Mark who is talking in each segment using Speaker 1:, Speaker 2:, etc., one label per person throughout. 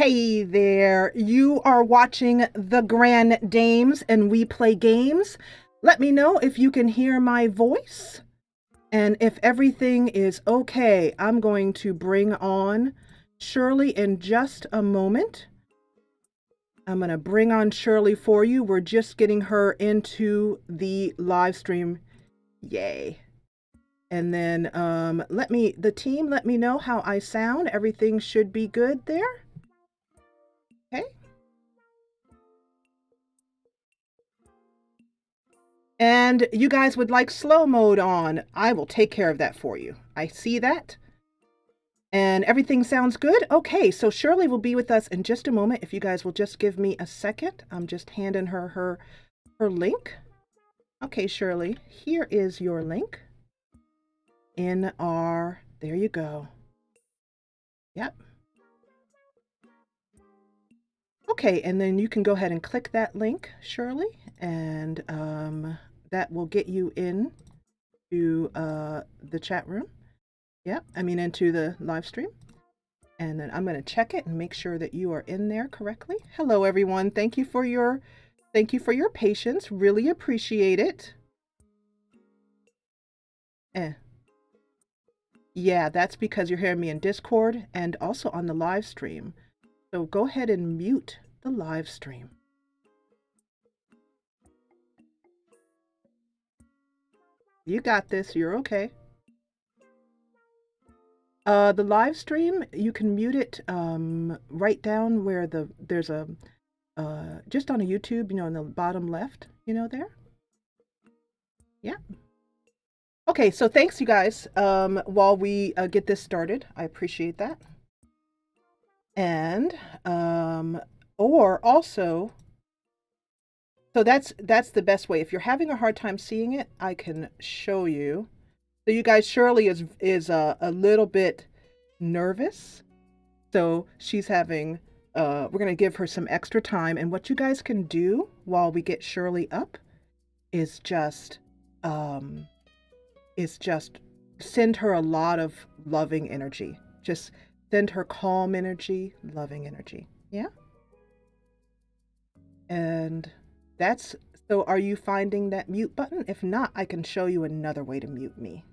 Speaker 1: Hey there, you are watching The Grand Dames and We Play Games. Let me know if you can hear my voice. And if everything is okay, I'm going to bring on Shirley in just a moment. I'm going to bring on Shirley for you. We're just getting her into the live stream. Yay. And then the team let me know how I sound. Everything should be good there. Okay. And you guys would like slow mode on. I will take care of that for you. I see that. And everything sounds good? Okay, so Shirley will be with us in just a moment. If you guys will just give me a second. I'm just handing her link. Okay, Shirley, here is your link. There you go. Yep. Okay, and then you can go ahead and click that link, Shirley, and that will get you in to the chat room. Yep, into the live stream. And then I'm going to check it and make sure that you are in there correctly. Hello, everyone. Thank you for your patience. Really appreciate it. Yeah, that's because you're hearing me in Discord and also on the live stream. So go ahead and mute the live stream. You got this. You're okay. The live stream, you can mute it right down where there's a just on a YouTube, in the bottom left, there. Yeah. Okay, so thanks you guys. While we get this started, I appreciate that. And or also, so that's the best way. If you're having a hard time seeing it, I can show you. So you guys, Shirley is a little bit nervous. So she's having, we're going to give her some extra time. And what you guys can do while we get Shirley up is just send her a lot of loving energy. Just send her calm energy, loving energy. Yeah. And so are you finding that mute button? If not, I can show you another way to mute me.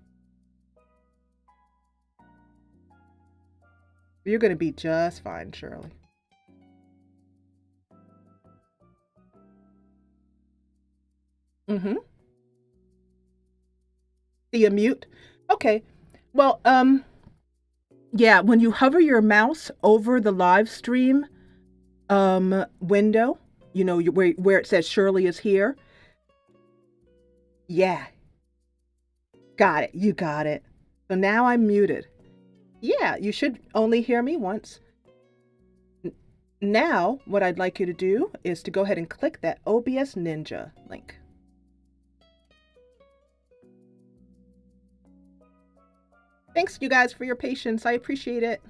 Speaker 1: You're going to be just fine, Shirley. Mm-hmm. See a mute? Okay. Well, yeah, when you hover your mouse over the live stream window, where it says Shirley is here. Yeah. Got it. You got it. So now I'm muted. Yeah, you should only hear me once. Now, what I'd like you to do is to go ahead and click that OBS Ninja link. Thanks, you guys, for your patience. I appreciate it.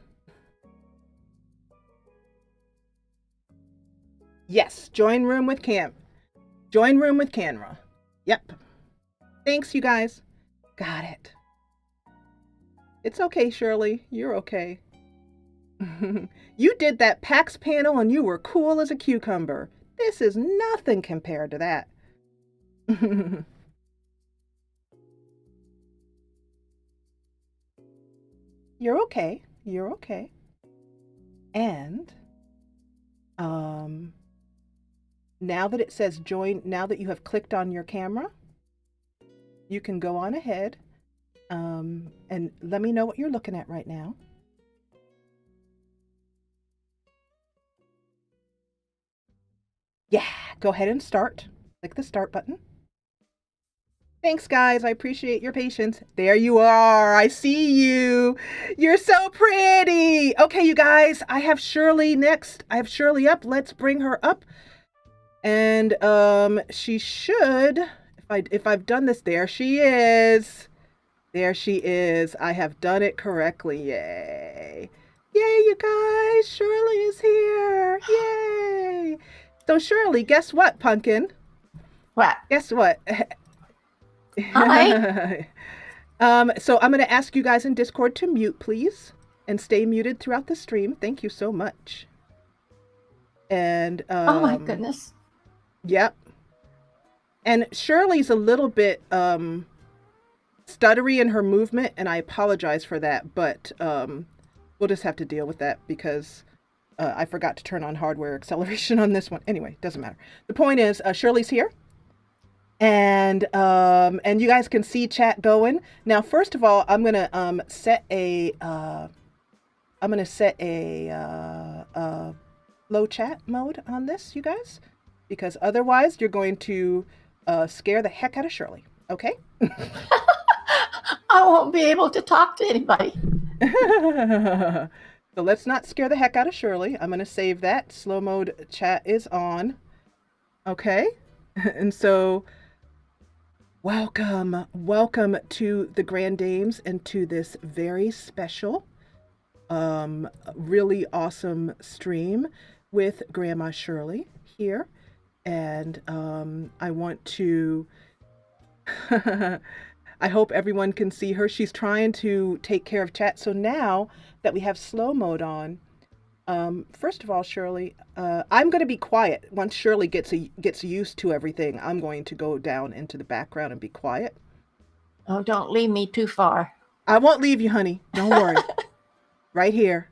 Speaker 1: Yes, join room with camera. Yep. Thanks, you guys. Got it. It's okay, Shirley. You're okay. You did that PAX panel and you were cool as a cucumber. This is nothing compared to that. You're okay. You're okay. And now that it says join, now that you have clicked on your camera, you can go on ahead and let me know what you're looking at right now. Yeah, go ahead and start. Click the start button. Thanks, guys. I appreciate your patience. There you are. I see you. You're so pretty. Okay, you guys, I have Shirley next. I have Shirley up. Let's bring her up. And she should, if I've done this, there she is. There she is. I have done it correctly. Yay. Yay, you guys. Shirley is here. Yay. So Shirley, guess what, Pumpkin?
Speaker 2: What?
Speaker 1: Guess what?
Speaker 2: Hi.
Speaker 1: So I'm going to ask you guys in Discord to mute, please, and stay muted throughout the stream. Thank you so much. And
Speaker 2: Oh my goodness.
Speaker 1: yep. And Shirley's a little bit stuttery in her movement, and I apologize for that, but we'll just have to deal with that because I forgot to turn on hardware acceleration on this one. Anyway, doesn't matter. The point is, Shirley's here, and you guys can see chat going. Now, first of all, I'm gonna set a low chat mode on this, you guys, because otherwise you're going to scare the heck out of Shirley. Okay.
Speaker 2: I won't be able to talk to anybody.
Speaker 1: So let's not scare the heck out of Shirley. I'm going to save that. Slow mode chat is on. Okay. And so, welcome to the Grand Dames and to this very special, really awesome stream with Grandma Shirley here. And I want to. I hope everyone can see her. She's trying to take care of chat. So now that we have slow mode on, first of all, Shirley, I'm going to be quiet. Once Shirley gets used to everything, I'm going to go down into the background and be quiet.
Speaker 2: Oh, don't leave me too far.
Speaker 1: I won't leave you, honey. Don't worry. Right here.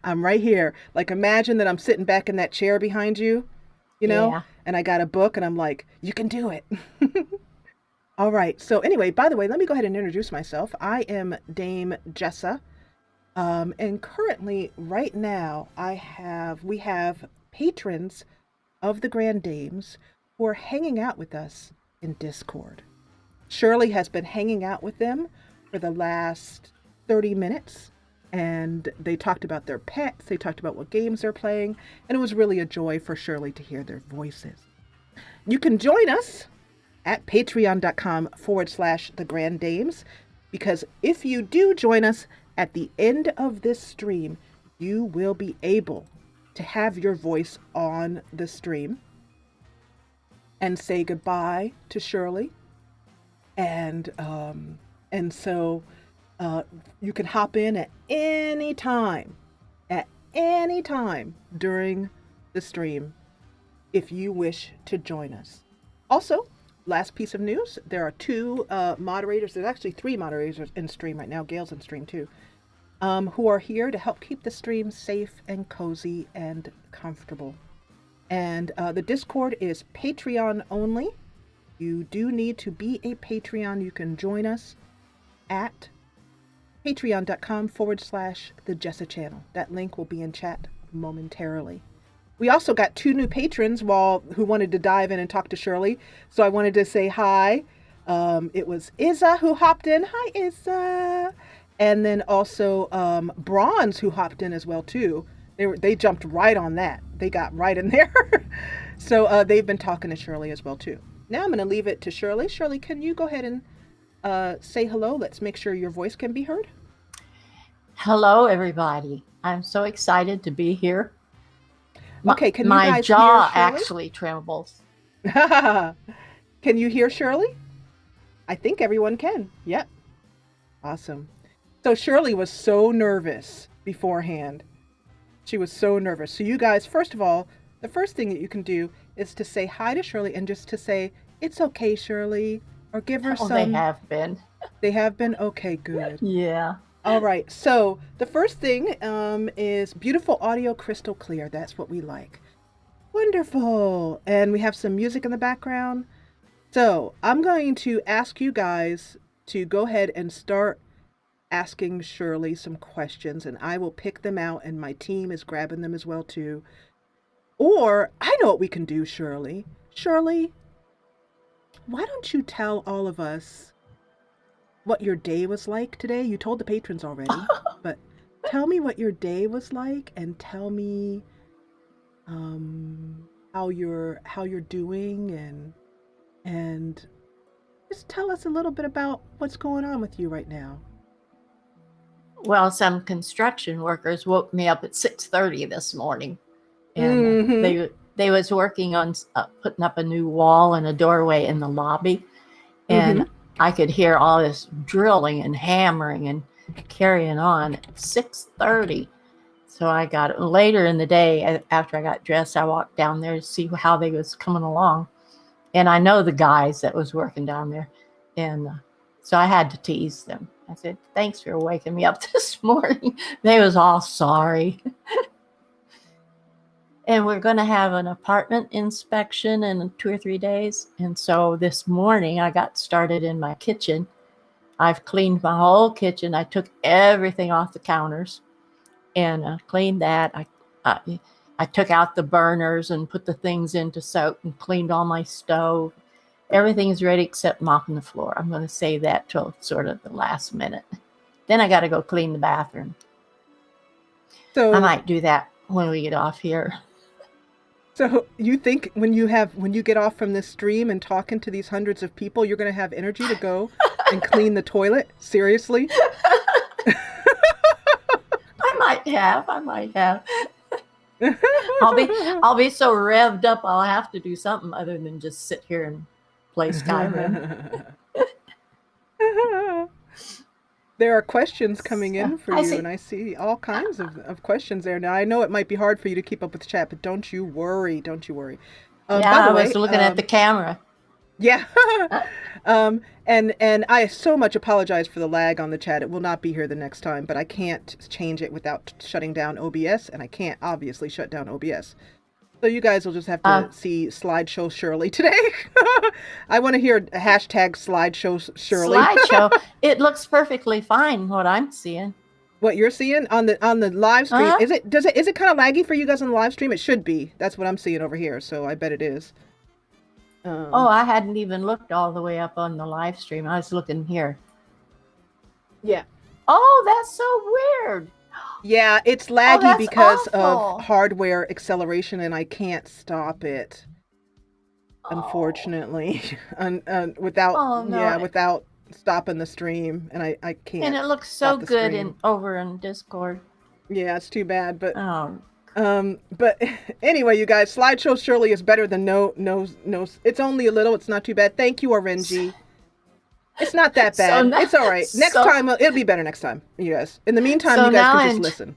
Speaker 1: I'm right here. Like, imagine that I'm sitting back in that chair behind you,
Speaker 2: Yeah.
Speaker 1: and I got a book and I'm like, you can do it. All right. So anyway, by the way, let me go ahead and introduce myself. I am Dame Jessa. And currently, right now, we have patrons of the Grand Dames who are hanging out with us in Discord. Shirley has been hanging out with them for the last 30 minutes, and they talked about their pets, they talked about what games they're playing, and it was really a joy for Shirley to hear their voices. You can join us at patreon.com/the Grand Dames, because if you do join us at the end of this stream, you will be able to have your voice on the stream and say goodbye to Shirley. And so you can hop in at any time during the stream if you wish to join us. Also, last piece of news, there are two moderators. There's actually three moderators in stream right now. Gail's in stream too, who are here to help keep the stream safe and cozy and comfortable. And the Discord is Patreon only. You do need to be a Patreon. You can join us at patreon.com/the Jessa channel. That link will be in chat momentarily. We also got two new patrons who wanted to dive in and talk to Shirley. So I wanted to say hi. It was Izza who hopped in. Hi, Izza. And then also Bronze who hopped in as well too. They jumped right on that. They got right in there. So they've been talking to Shirley as well too. Now I'm going to leave it to Shirley. Shirley, can you go ahead and say hello? Let's make sure your voice can be heard.
Speaker 2: Hello, everybody. I'm so excited to be here.
Speaker 1: Okay, can you
Speaker 2: my
Speaker 1: guys
Speaker 2: jaw
Speaker 1: hear Shirley?
Speaker 2: actually trembles.
Speaker 1: Can you hear Shirley? I think everyone can. Yep. Awesome. So Shirley was so nervous beforehand. She was so nervous. So you guys, first of all, the first thing that you can do is to say hi to Shirley and just to say, it's okay, Shirley, or give her some.
Speaker 2: They have been.
Speaker 1: They have been? Okay, good.
Speaker 2: Yeah.
Speaker 1: All right. So the first thing is beautiful audio, crystal clear. That's what we like. Wonderful. And we have some music in the background. So I'm going to ask you guys to go ahead and start asking Shirley some questions, and I will pick them out, and my team is grabbing them as well too. Or I know what we can do, Shirley. Shirley, why don't you tell all of us what your day was like today? You told the patrons already, but tell me what your day was like, and tell me how you're doing, and just tell us a little bit about what's going on with you right now.
Speaker 2: Well, some construction workers woke me up at 6:30 this morning, and they was working on putting up a new wall and a doorway in the lobby, and I could hear all this drilling and hammering and carrying on at 6:30. So I got later in the day after I got dressed, I walked down there to see how they was coming along. And I know the guys that was working down there. And so I had to tease them. I said, thanks for waking me up this morning. They was all sorry. And we're going to have an apartment inspection in 2 or 3 days. And so this morning I got started in my kitchen. I've cleaned my whole kitchen. I took everything off the counters and cleaned that. I took out the burners and put the things into soak and cleaned all my stove. Everything is ready except mopping the floor. I'm going to save that till sort of the last minute. Then I got to go clean the bathroom.
Speaker 1: So
Speaker 2: I might do that when we get off here.
Speaker 1: So you think when you get off from this stream and talking to these hundreds of people, you're going to have energy to go and clean the toilet? Seriously?
Speaker 2: I might have. I'll be so revved up I'll have to do something other than just sit here and play Skyrim.
Speaker 1: There are questions coming in for you, and I see all kinds of questions there. Now, I know it might be hard for you to keep up with the chat, but don't you worry. Don't you worry.
Speaker 2: Yeah, I was looking at the camera.
Speaker 1: Yeah. And I so much apologize for the lag on the chat. It will not be here the next time, but I can't change it without shutting down OBS, and I can't obviously shut down OBS. So you guys will just have to see Slideshow Shirley today. I want to hear a hashtag Slideshow Shirley.
Speaker 2: Slideshow. It looks perfectly fine what I'm seeing.
Speaker 1: What you're seeing on the live stream, is it kind of laggy for you guys on the live stream? It should be. That's what I'm seeing over here, so I bet it is.
Speaker 2: I hadn't even looked all the way up on the live stream. I was looking here.
Speaker 1: Yeah.
Speaker 2: Oh, that's so weird.
Speaker 1: Yeah, it's laggy because
Speaker 2: awful.
Speaker 1: of hardware acceleration, and I can't stop it. Unfortunately, without stopping the stream, and I can't.
Speaker 2: And it looks so good over in Discord.
Speaker 1: Yeah, it's too bad, but but anyway, you guys, Slideshow Shirley is better than no. It's only a little. It's not too bad. Thank you, RNG. It's not that bad. It's all right. Next time, it'll be better next time, you guys. In the meantime, you guys can just listen.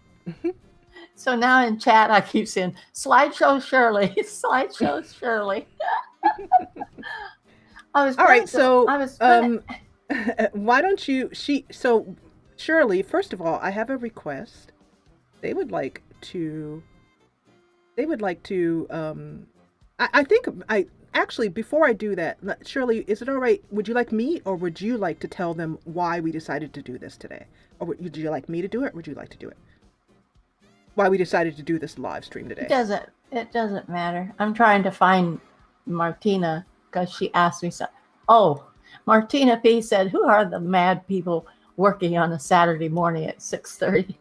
Speaker 2: So now in chat, I keep saying, Slideshow Shirley, Slideshow Shirley.
Speaker 1: Why don't you, so Shirley, first of all, I have a request. They would like to, actually, before I do that, Shirley, is it all right? Would you like me, or would you like to tell them why we decided to do this today? Or would you like me to do it, or would you like to do it? Why we decided to do this live stream today?
Speaker 2: It doesn't matter. I'm trying to find Martina because she asked me something. Oh, Martina P said, "Who are the mad people working on a Saturday morning at 6:30?"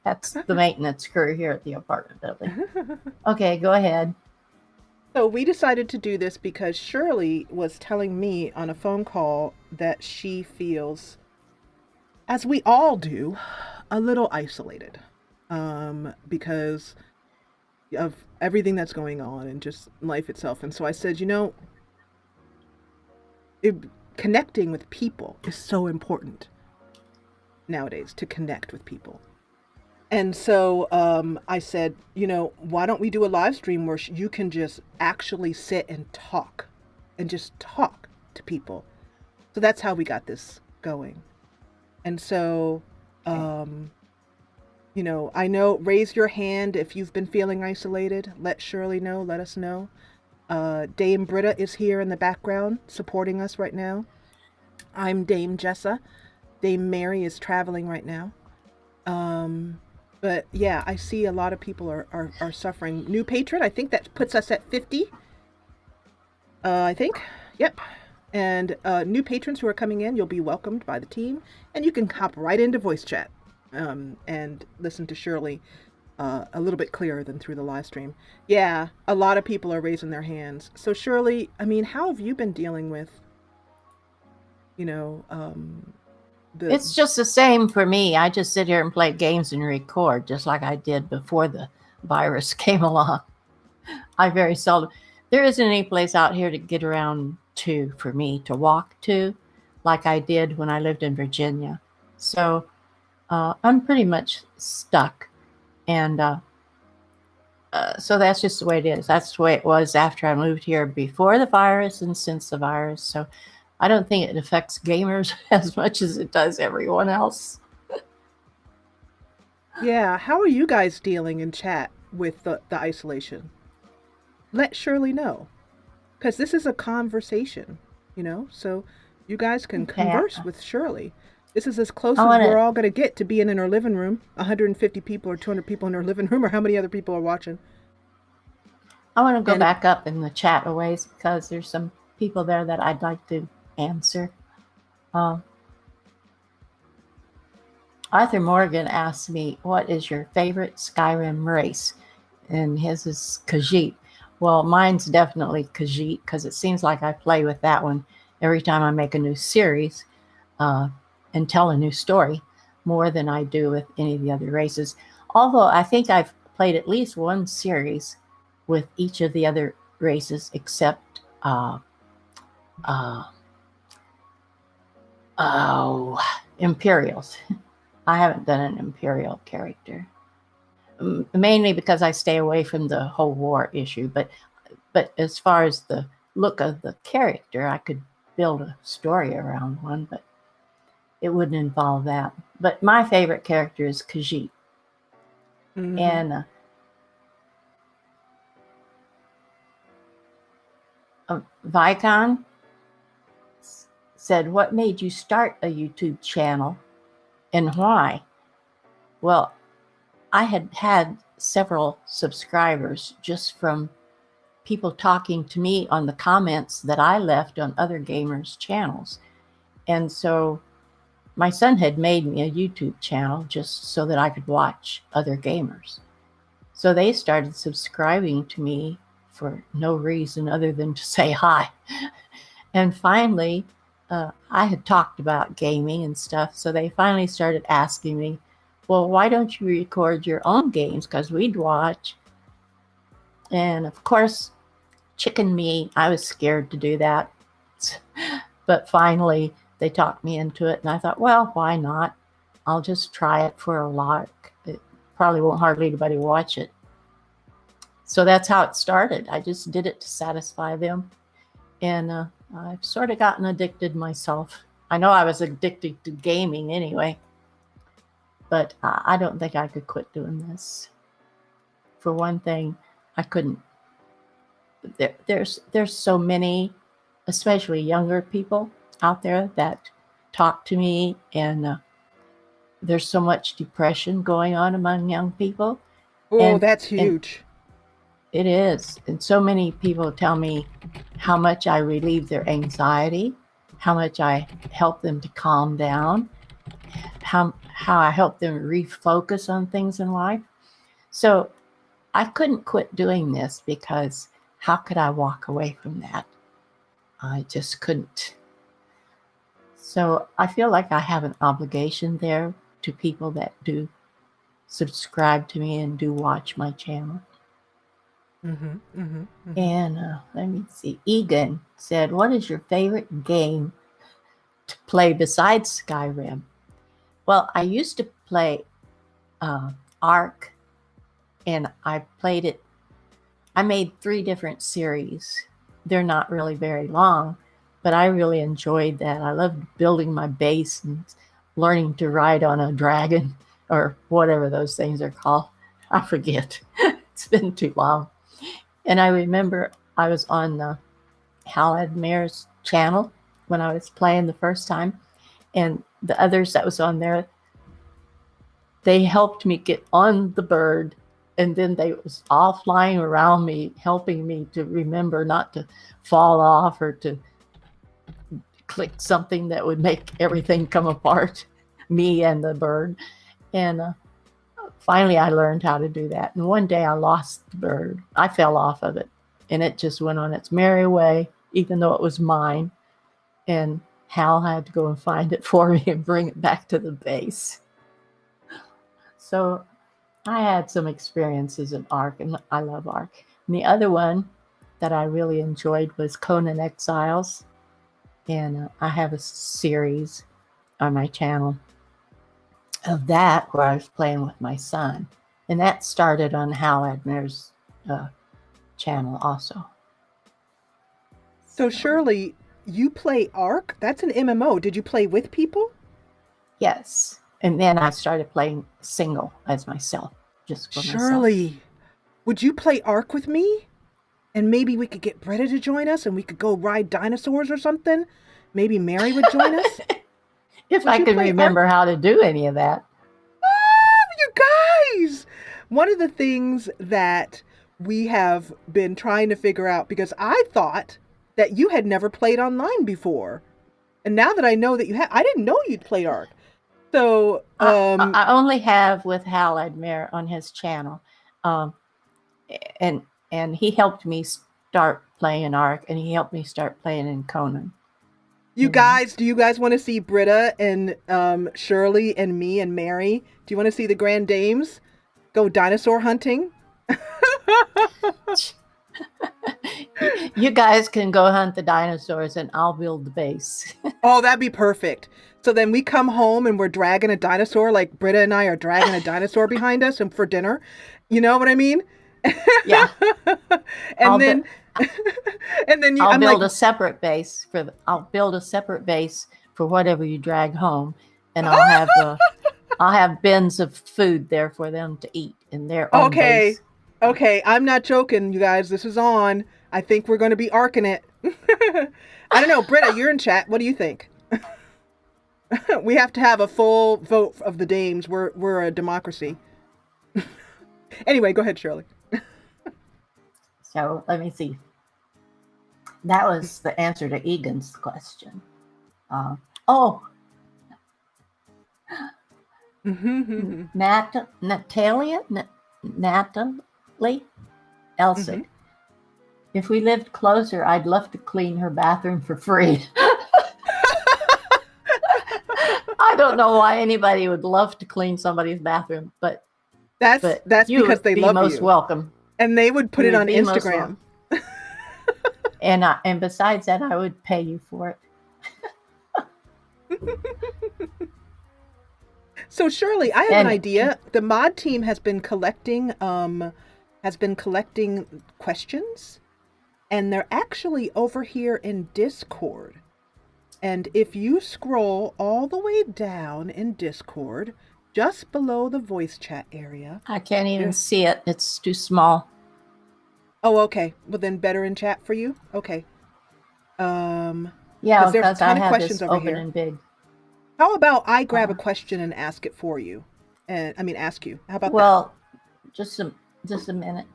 Speaker 2: That's the maintenance crew here at the apartment building. Okay, go ahead.
Speaker 1: So we decided to do this because Shirley was telling me on a phone call that she feels, as we all do, a little isolated because of everything that's going on and just life itself. And so I said, connecting with people is so important nowadays, to connect with people. And so I said, why don't we do a live stream where you can just actually sit and talk to people. So that's how we got this going. And so, I know, raise your hand if you've been feeling isolated. Let Shirley know, let us know. Dame Britta is here in the background supporting us right now. I'm Dame Jessa. Dame Mary is traveling right now. But yeah, I see a lot of people are suffering. New patron, I think that puts us at 50. I think. Yep. And new patrons who are coming in, you'll be welcomed by the team. And you can hop right into voice chat and listen to Shirley a little bit clearer than through the live stream. Yeah, a lot of people are raising their hands. So Shirley, how have you been dealing with,
Speaker 2: It's just the same for me. I just sit here and play games and record, just like I did before the virus came along. I very seldom. There isn't any place out here to get around to for me to walk to, like I did when I lived in Virginia. So I'm pretty much stuck. And so that's just the way it is. That's the way it was after I moved here before the virus and since the virus. So I don't think it affects gamers as much as it does everyone else.
Speaker 1: Yeah, how are you guys dealing in chat with the isolation? Let Shirley know. Because this is a conversation, so you guys can
Speaker 2: Okay,
Speaker 1: converse with Shirley. This is as close
Speaker 2: I
Speaker 1: as
Speaker 2: want
Speaker 1: we're
Speaker 2: to.
Speaker 1: all going to get to being in our living room. 150 people or 200 people in our living room, or how many other people are watching.
Speaker 2: I want to go
Speaker 1: And
Speaker 2: back up in the chat a ways because there's some people there that I'd like to answer. Arthur Morgan asked me, "What is your favorite Skyrim race?" And his is Khajiit. Well, mine's definitely Khajiit because it seems like I play with that one every time I make a new series and tell a new story more than I do with any of the other races. Although I think I've played at least one series with each of the other races except uh, Imperials. I haven't done an Imperial character, mainly because I stay away from the whole war issue. But as far as the look of the character, I could build a story around one, but it wouldn't involve that. But my favorite character is Khajiit.
Speaker 1: mm-hmm.
Speaker 2: And Vicon said, "What made you start a YouTube channel and why?" Well, I had had several subscribers just from people talking to me on the comments that I left on other gamers' channels. And so my son had made me a YouTube channel just so that I could watch other gamers. So they started subscribing to me for no reason other than to say hi. And finally, I had talked about gaming and stuff. So they finally started asking me, "Well, why don't you record your own games? Because we'd watch." And of course, chicken me, I was scared to do that. But finally, they talked me into it. And I thought, well, why not? I'll just try it for a lark. It probably won't hardly anybody watch it. So that's how it started. I just did it to satisfy them. And I've sort of gotten addicted myself. I know I was addicted to gaming anyway, but I don't think I could quit doing this. For one thing, I couldn't. There's so many, especially younger people out there that talk to me, and there's so much depression going on among young people,
Speaker 1: Oh,
Speaker 2: and
Speaker 1: that's
Speaker 2: and
Speaker 1: huge.
Speaker 2: it is. And so many people tell me how much I relieve their anxiety, how much I help them to calm down, how I help them refocus on things in life. So I couldn't quit doing this because how could I walk away from that? I just couldn't. So I feel like I have an obligation there to people that do subscribe to me and do watch my channel.
Speaker 1: Mm-hmm, mm-hmm, mm-hmm.
Speaker 2: And let me see. Egan said, "What is your favorite game to play besides Skyrim?" Well, I used to play Ark, and I played it. I made 3 different series. They're not really very long, but I really enjoyed that. I loved building my base and learning to ride on a dragon or whatever those things are called. I forget. It's been too long. And I remember I was on Hal Admir's channel when I was playing the first time, and the others that was on there, they helped me get on the bird, and then they was all flying around me, helping me to remember not to fall off or to click something that would make everything come apart, me and the bird. And finally, I learned how to do that. And one day I lost the bird. I fell off of it, and it just went on its merry way, even though it was mine. And Hal had to go and find it for me and bring it back to the base. So I had some experiences in Ark, and I love Ark. And the other one that I really enjoyed was Conan Exiles. And I have a series on my channel of that where I was playing with my son. And that started on Howard Mare's channel also.
Speaker 1: So Shirley, you play Ark? That's an MMO. Did you play with people?
Speaker 2: Yes. And then I started playing single as myself, just for myself.
Speaker 1: Shirley, would you play Ark with me? And maybe we could get Britta to join us and we could go ride dinosaurs or something. Maybe Mary would join us.
Speaker 2: If I can remember how to do any of that.
Speaker 1: You guys! One of the things that we have been trying to figure out, because I thought that you had never played online before. And now that I know that you have, I didn't know you'd played Ark. So,
Speaker 2: I only have with Hal Admire on his channel. And he helped me start playing Ark, and he helped me start playing in Conan.
Speaker 1: You guys, do you guys want to see Britta and Shirley and me and Mary? Do you want to see the Grand Dames go dinosaur hunting?
Speaker 2: You guys can go hunt the dinosaurs and I'll build the base.
Speaker 1: Oh, that'd be perfect. So then we come home and we're dragging a dinosaur, like Britta and I are dragging a dinosaur behind us and for dinner. You know what I mean?
Speaker 2: Yeah.
Speaker 1: And then you,
Speaker 2: I'll build a separate base for whatever you drag home, and I'll have bins of food there for them to eat in their own base.
Speaker 1: Okay, I'm not joking, you guys. This is on. I think we're going to be arcing it. I don't know, Britta, you're in chat. What do you think? We have to have a full vote of the dames. We're a democracy. Anyway, go ahead, Shirley.
Speaker 2: So let me see. That was the answer to Egan's question. Natalie Elsie. If we lived closer, I'd love to clean her bathroom for free. I don't know why anybody would love to clean somebody's bathroom, but
Speaker 1: that's because they love you.
Speaker 2: Most welcome.
Speaker 1: And they would put it on Instagram.
Speaker 2: And besides that, I would pay you for it.
Speaker 1: So Shirley, I have an idea. The mod team has been collecting questions, and they're actually over here in Discord. And if you scroll all the way down in Discord, just below the voice chat area.
Speaker 2: I can't even see it. It's too small.
Speaker 1: Oh, okay. Well, then better in chat for you? Okay.
Speaker 2: Yeah, because I have this open and big.
Speaker 1: How about I grab a question and ask it for you? Ask you. How about that?
Speaker 2: Well, just a minute.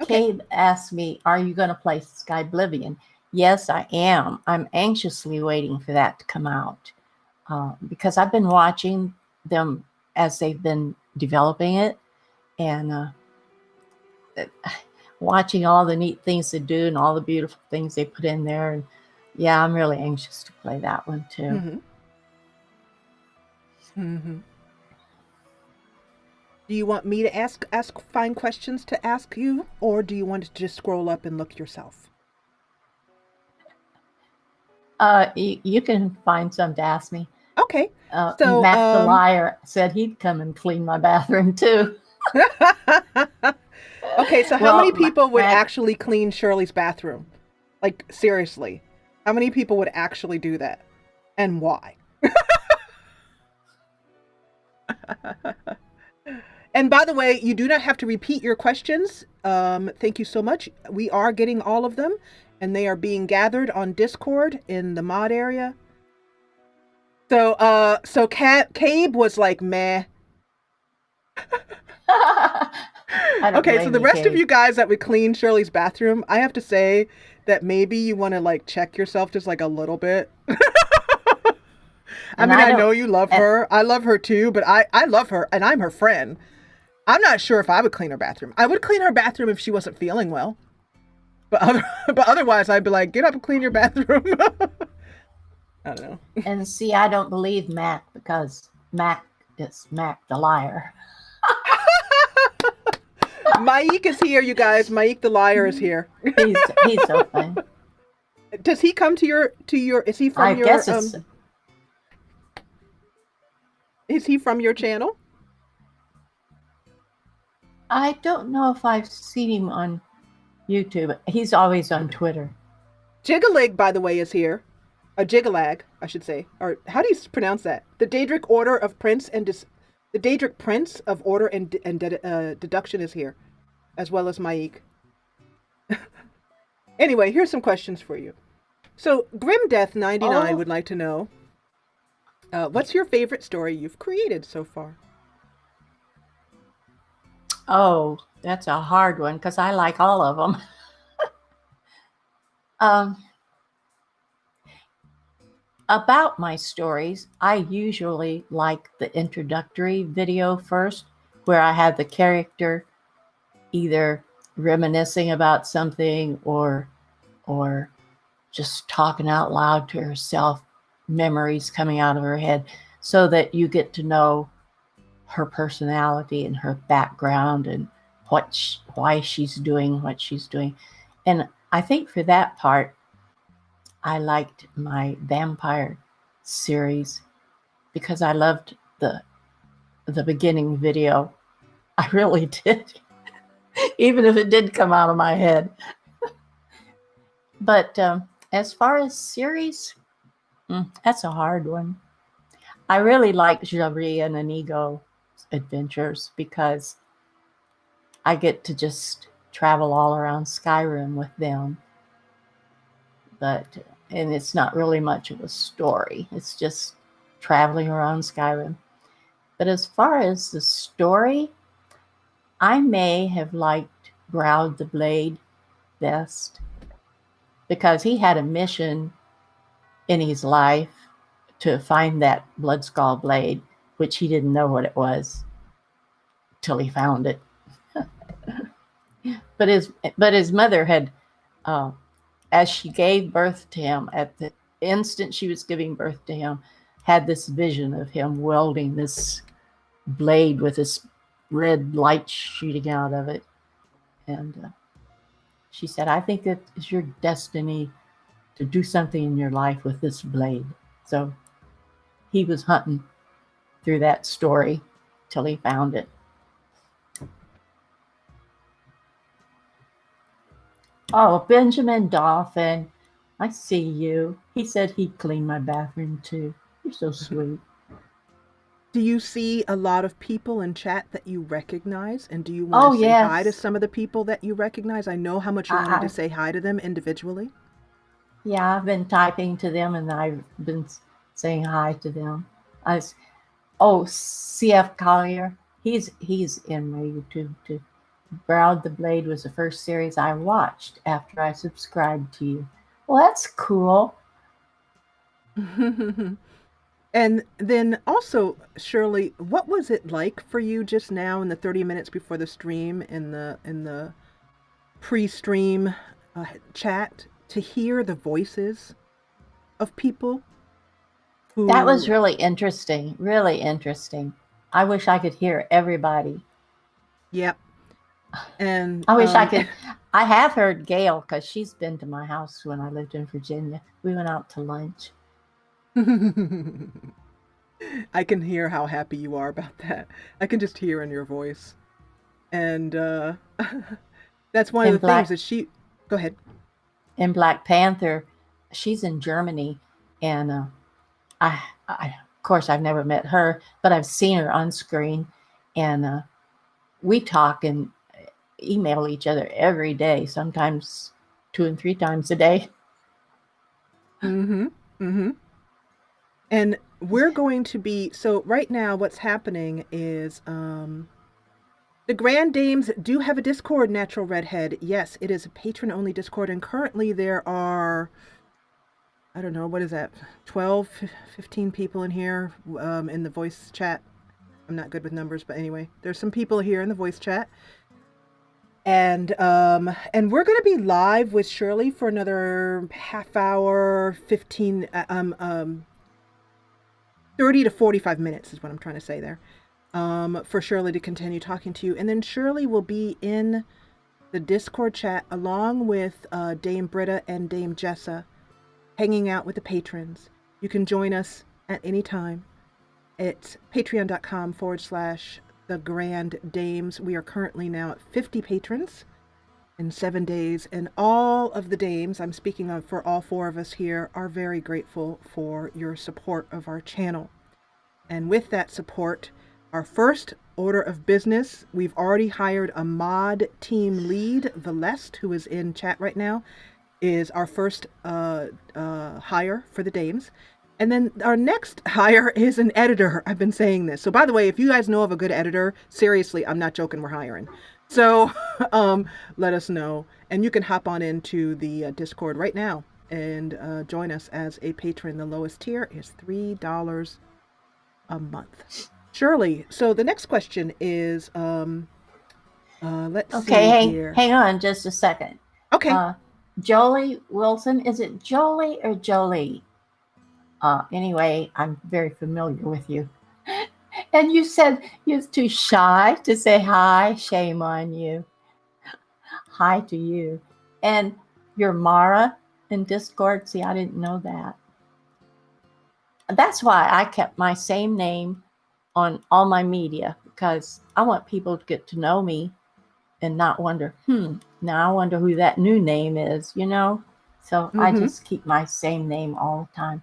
Speaker 1: Okay.
Speaker 2: Cabe asked me, are you going to play Skyblivion? Yes, I am. I'm anxiously waiting for that to come out because I've been watching them as they've been developing it and watching all the neat things they do and all the beautiful things they put in there. And yeah, I'm really anxious to play that one too.
Speaker 1: Do you want me to find questions to ask you, or do you want to just scroll up and look yourself?
Speaker 2: You can find some to ask me.
Speaker 1: Okay.
Speaker 2: So Matt the Liar said he'd come and clean my bathroom too.
Speaker 1: Okay, so how many people would actually clean Shirley's bathroom? Like, seriously, how many people would actually do that? And why? And by the way, you do not have to repeat your questions. Thank you so much. We are getting all of them, and they are being gathered on Discord in the mod area. So Cabe was like, meh. Okay, so the rest of you guys that would clean Shirley's bathroom, I have to say that maybe you want to like check yourself just like a little bit. I know you love her. I love her too, but I love her and I'm her friend. I'm not sure if I would clean her bathroom. I would clean her bathroom if she wasn't feeling well. But otherwise, I'd be like, get up and clean your bathroom. I don't know.
Speaker 2: And see, I don't believe Mac because Mac is Mac the Liar.
Speaker 1: Mike is here, you guys. Mike the Liar is here.
Speaker 2: He's so funny.
Speaker 1: Does he come to your? Is he from your? Is he from your channel?
Speaker 2: I don't know if I've seen him on YouTube. He's always on Twitter.
Speaker 1: Jigalig, by the way, is here. A Jigalag, I should say. Or how do you pronounce that? The Daedric Order of Prince and the Daedric Prince of Order and Deduction is here, as well as Maik. Anyway, here's some questions for you. So, Grimdeath99 would like to know, what's your favorite story you've created so far?
Speaker 2: Oh, that's a hard one because I like all of them. About my stories, I usually like the introductory video first, where I have the character either reminiscing about something or just talking out loud to herself, memories coming out of her head, so that you get to know her personality and her background and why she's doing what she's doing. And I think for that part, I liked my vampire series because I loved the beginning video. I really did, even if it did come out of my head. But as far as series, that's a hard one. I really like Shirley and Inigo adventures because I get to just travel all around Skyrim with them. And it's not really much of a story. It's just traveling around Skyrim. But as far as the story, I may have liked Browd the Blade best because he had a mission in his life to find that Bloodskull blade, which he didn't know what it was till he found it. But his mother had, as she gave birth to him, at the instant she was giving birth to him, had this vision of him wielding this blade with this red light shooting out of it. And she said, I think it is your destiny to do something in your life with this blade. So he was hunting through that story till he found it. Oh, Benjamin Dolphin, I see you. He said he'd clean my bathroom too. You're so sweet.
Speaker 1: Do you see a lot of people in chat that you recognize? And do you want to say hi to some of the people that you recognize? I know how much you wanted to say hi to them individually.
Speaker 2: Yeah, I've been typing to them and I've been saying hi to them. CF Collier, he's in my YouTube too. Browd the Blade was the first series I watched after I subscribed to you. Well, that's cool.
Speaker 1: And then also, Shirley, what was it like for you just now in the 30 minutes before the stream, in the pre-stream chat, to hear the voices of people?
Speaker 2: That was really interesting. Really interesting. I wish I could hear everybody.
Speaker 1: Yep. And
Speaker 2: I wish I could. I have heard Gail because she's been to my house when I lived in Virginia. We went out to lunch.
Speaker 1: I can hear how happy you are about that. I can just hear in your voice. And that's one of the things that she... Go ahead.
Speaker 2: In Black Panther, she's in Germany. And I of course, I've never met her, but I've seen her on screen. And we talk and email each other every day, sometimes 2 and 3 times a day.
Speaker 1: And we're going to be, so right now what's happening is the Grand Dames do have a Discord, Natural Redhead. Yes, it is a patron-only Discord, and currently there are, I don't know, what is that, 12, 15 people in here in the voice chat. I'm not good with numbers, but anyway, there's some people here in the voice chat. And we're going to be live with Shirley for another half hour, 30 to 45 minutes is what I'm trying to say there, for Shirley to continue talking to you. And then Shirley will be in the Discord chat along with Dame Britta and Dame Jessa, hanging out with the patrons. You can join us at any time. It's patreon.com/the the Grand Dames. We are currently now at 50 patrons in 7 days, and all of the dames, I'm speaking of for all 4 of us here, are very grateful for your support of our channel. And with that support, our first order of business, we've already hired a mod team lead, Valest, who is in chat right now, is our first hire for the dames. And then our next hire is an editor. I've been saying this. So by the way, if you guys know of a good editor, seriously, I'm not joking, we're hiring. So let us know. And you can hop on into the Discord right now and join us as a patron. The lowest tier is $3 a month. Shirley, so the next question is, let's see here.
Speaker 2: Hang on just a second.
Speaker 1: Okay.
Speaker 2: Jolie Wilson, is it Jolie or Jolie? Anyway, I'm very familiar with you. And you said you're too shy to say hi. Shame on you. Hi to you. And you're Mara in Discord. See, I didn't know that. That's why I kept my same name on all my media, because I want people to get to know me and not wonder, now I wonder who that new name is, you know? So I just keep my same name all the time.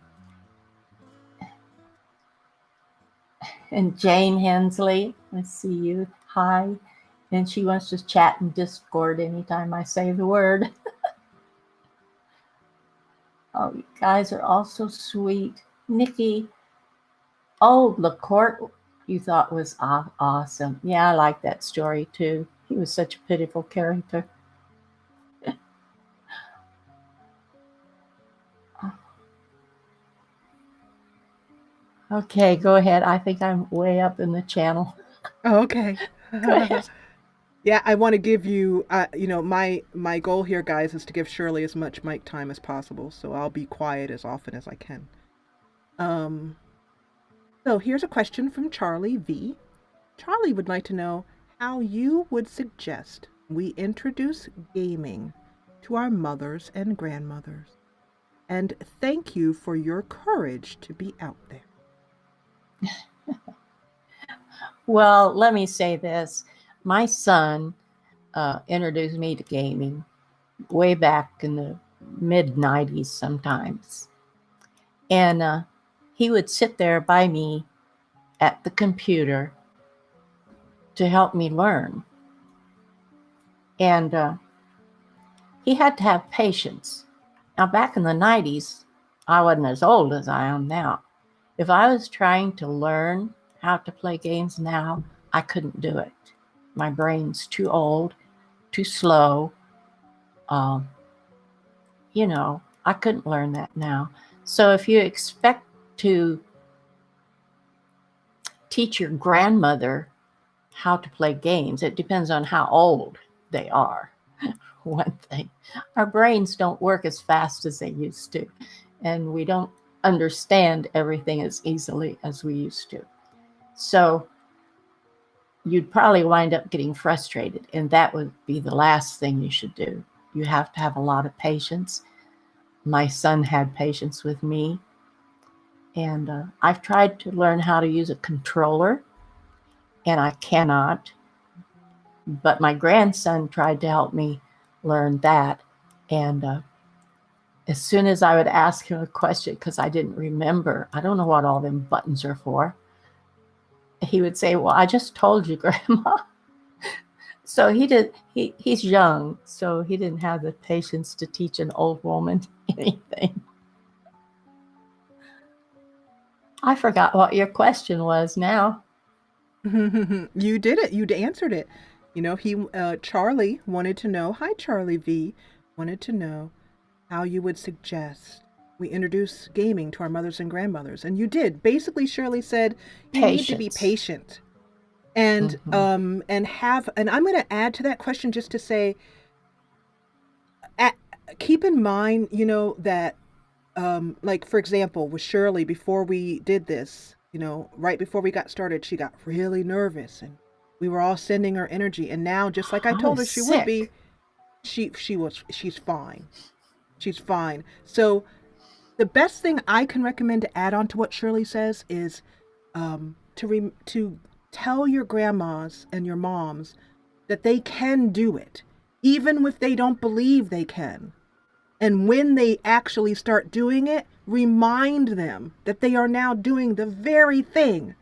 Speaker 2: And Jane Hensley, I see you. Hi. And she wants to chat in Discord anytime I say the word. Oh, you guys are all so sweet. Nikki. Oh, LaCourte, you thought was awesome. Yeah, I like that story too. He was such a pitiful character. Okay, go ahead. I think I'm way up in the channel.
Speaker 1: Oh, okay.
Speaker 2: Go ahead.
Speaker 1: Yeah, I want to give you, my goal here, guys, is to give Shirley as much mic time as possible. So I'll be quiet as often as I can. So here's a question from Charlie V. Charlie would like to know how you would suggest we introduce gaming to our mothers and grandmothers. And thank you for your courage to be out there.
Speaker 2: Well, let me say this. My son introduced me to gaming way back in the mid-90s sometimes. And he would sit there by me at the computer to help me learn. And he had to have patience. Now, back in the 90s, I wasn't as old as I am now. If I was trying to learn how to play games now, I couldn't do it. My brain's too old, too slow. I couldn't learn that now. So if you expect to teach your grandmother how to play games, it depends on how old they are. One thing, our brains don't work as fast as they used to, and we don't understand everything as easily as we used to. So you'd probably wind up getting frustrated, and that would be the last thing you should do. You have to have a lot of patience. My son had patience with me, and I've tried to learn how to use a controller, and I cannot. But my grandson tried to help me learn that, and as soon as I would ask him a question, because I didn't remember, I don't know what all them buttons are for, he would say, well, I just told you, Grandma. So he's young, so he didn't have the patience to teach an old woman anything. I forgot what your question was now.
Speaker 1: You did it. You answered it. Charlie wanted to know, hi, Charlie V, wanted to know how you would suggest we introduce gaming to our mothers and grandmothers. And you did. Basically, Shirley said you need to be patient. And and I'm going to add to that question just to say, keep in mind, that like, for example, with Shirley, before we did this, right before we got started, she got really nervous and we were all sending her energy. And now, just like I told her she would be, she's fine. She's fine. So the best thing I can recommend to add on to what Shirley says is to tell your grandmas and your moms that they can do it, even if they don't believe they can. And when they actually start doing it, remind them that they are now doing the very thing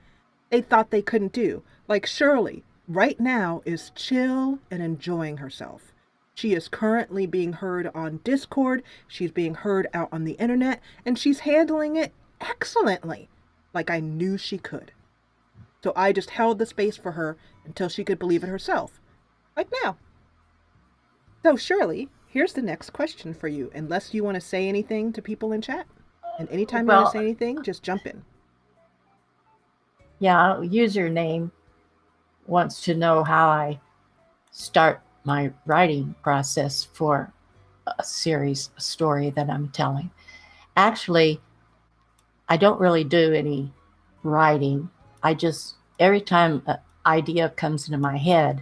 Speaker 1: they thought they couldn't do. Like Shirley, right now, is chill and enjoying herself. She is currently being heard on Discord, she's being heard out on the internet, and she's handling it excellently, like I knew she could. So I just held the space for her until she could believe it herself, like now. So Shirley, here's the next question for you, unless you want to say anything to people in chat. And anytime you want to say anything, just jump in.
Speaker 2: Yeah, username wants to know how I start my writing process for a story that I'm telling. Actually, I don't really do any writing. I just, every time an idea comes into my head,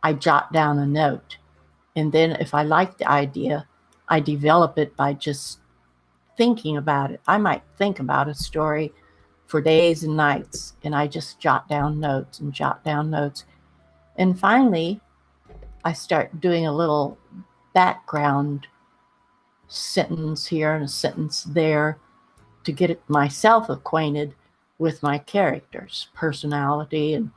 Speaker 2: I jot down a note. And then if I like the idea, I develop it by just thinking about it. I might think about a story for days and nights, and I just jot down notes and jot down notes. And finally, I start doing a little background sentence here and a sentence there to get myself acquainted with my character's personality and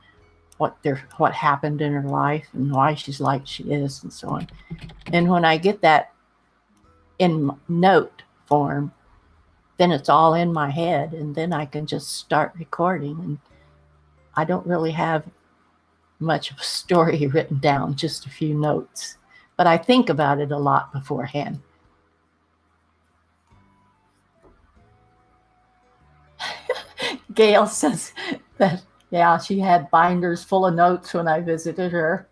Speaker 2: what happened in her life and why she's like she is and so on. And when I get that in note form, then it's all in my head, and then I can just start recording. And I don't really have much of a story written down, just a few notes, but I think about it a lot beforehand. Gail says that, yeah, she had binders full of notes when I visited her.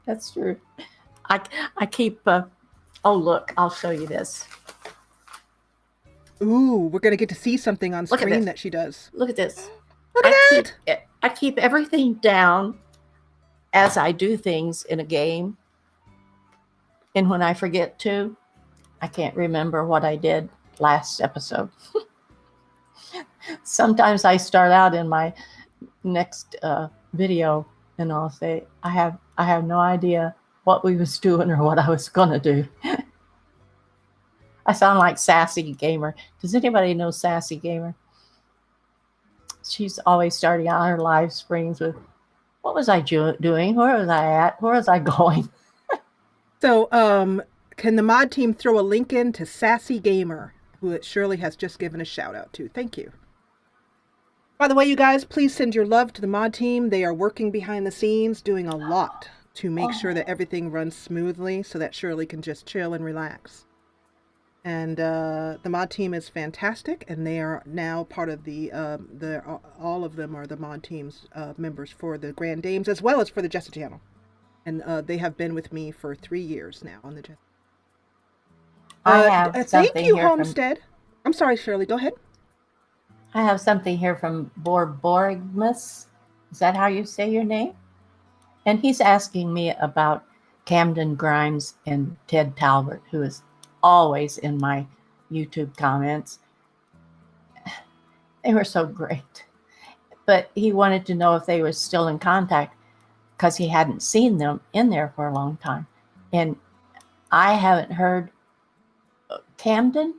Speaker 2: That's true. I keep, oh, look, I'll show you this.
Speaker 1: Ooh, we're going to get to see something on screen that she does.
Speaker 2: Look at this.
Speaker 1: Look at that!
Speaker 2: I keep everything down as I do things in a game. And when I forget to, I can't remember what I did last episode. Sometimes I start out in my next video and I'll say, I have no idea what we was doing or what I was going to do. I sound like Sassy Gamer. Does anybody know Sassy Gamer? She's always starting out her live streams with, what was I doing? Where was I at? Where was I going?
Speaker 1: So, can the mod team throw a link in to Sassy Gamer, who Shirley has just given a shout out to? Thank you. By the way, you guys, please send your love to the mod team. They are working behind the scenes, doing a lot to make sure that everything runs smoothly so that Shirley can just chill and relax. And the mod team is fantastic, and they are now part of all of them are the mod team's members for the Grand Dames as well as for the Jessa channel. And they have been with me for 3 years now on the Jessa.
Speaker 2: I have
Speaker 1: thank you, Homestead. I'm sorry, Shirley, go ahead.
Speaker 2: I have something here from Borderlands. Is that how you say your name? And he's asking me about Camden Grimes and Ted Talbot, who is always in my YouTube comments. They were so great. But he wanted to know if they were still in contact because he hadn't seen them in there for a long time. And I haven't heard. Camden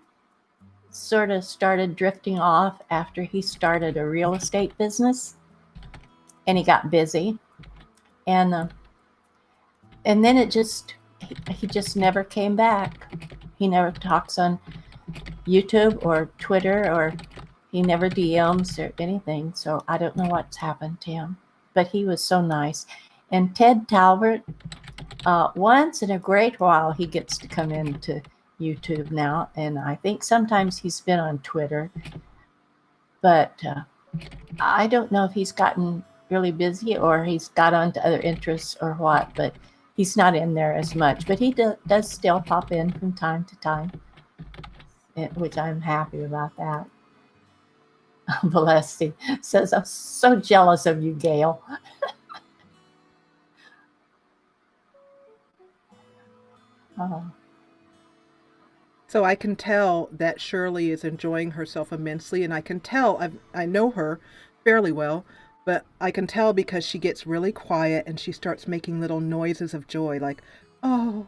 Speaker 2: sort of started drifting off after he started a real estate business and he got busy. And then he just never came back. He never talks on YouTube or Twitter, or he never DMs or anything. So I don't know what's happened to him, but he was so nice. And Ted Talbot, once in a great while, he gets to come into YouTube now. And I think sometimes he's been on Twitter, but I don't know if he's gotten really busy or he's got onto other interests or what, but he's not in there as much, but he does still pop in from time to time, which I'm happy about that. Valesti says, I'm so jealous of you, Gail.
Speaker 1: So I can tell that Shirley is enjoying herself immensely, and I can tell, I know her fairly well, but I can tell because she gets really quiet and she starts making little noises of joy, like, oh.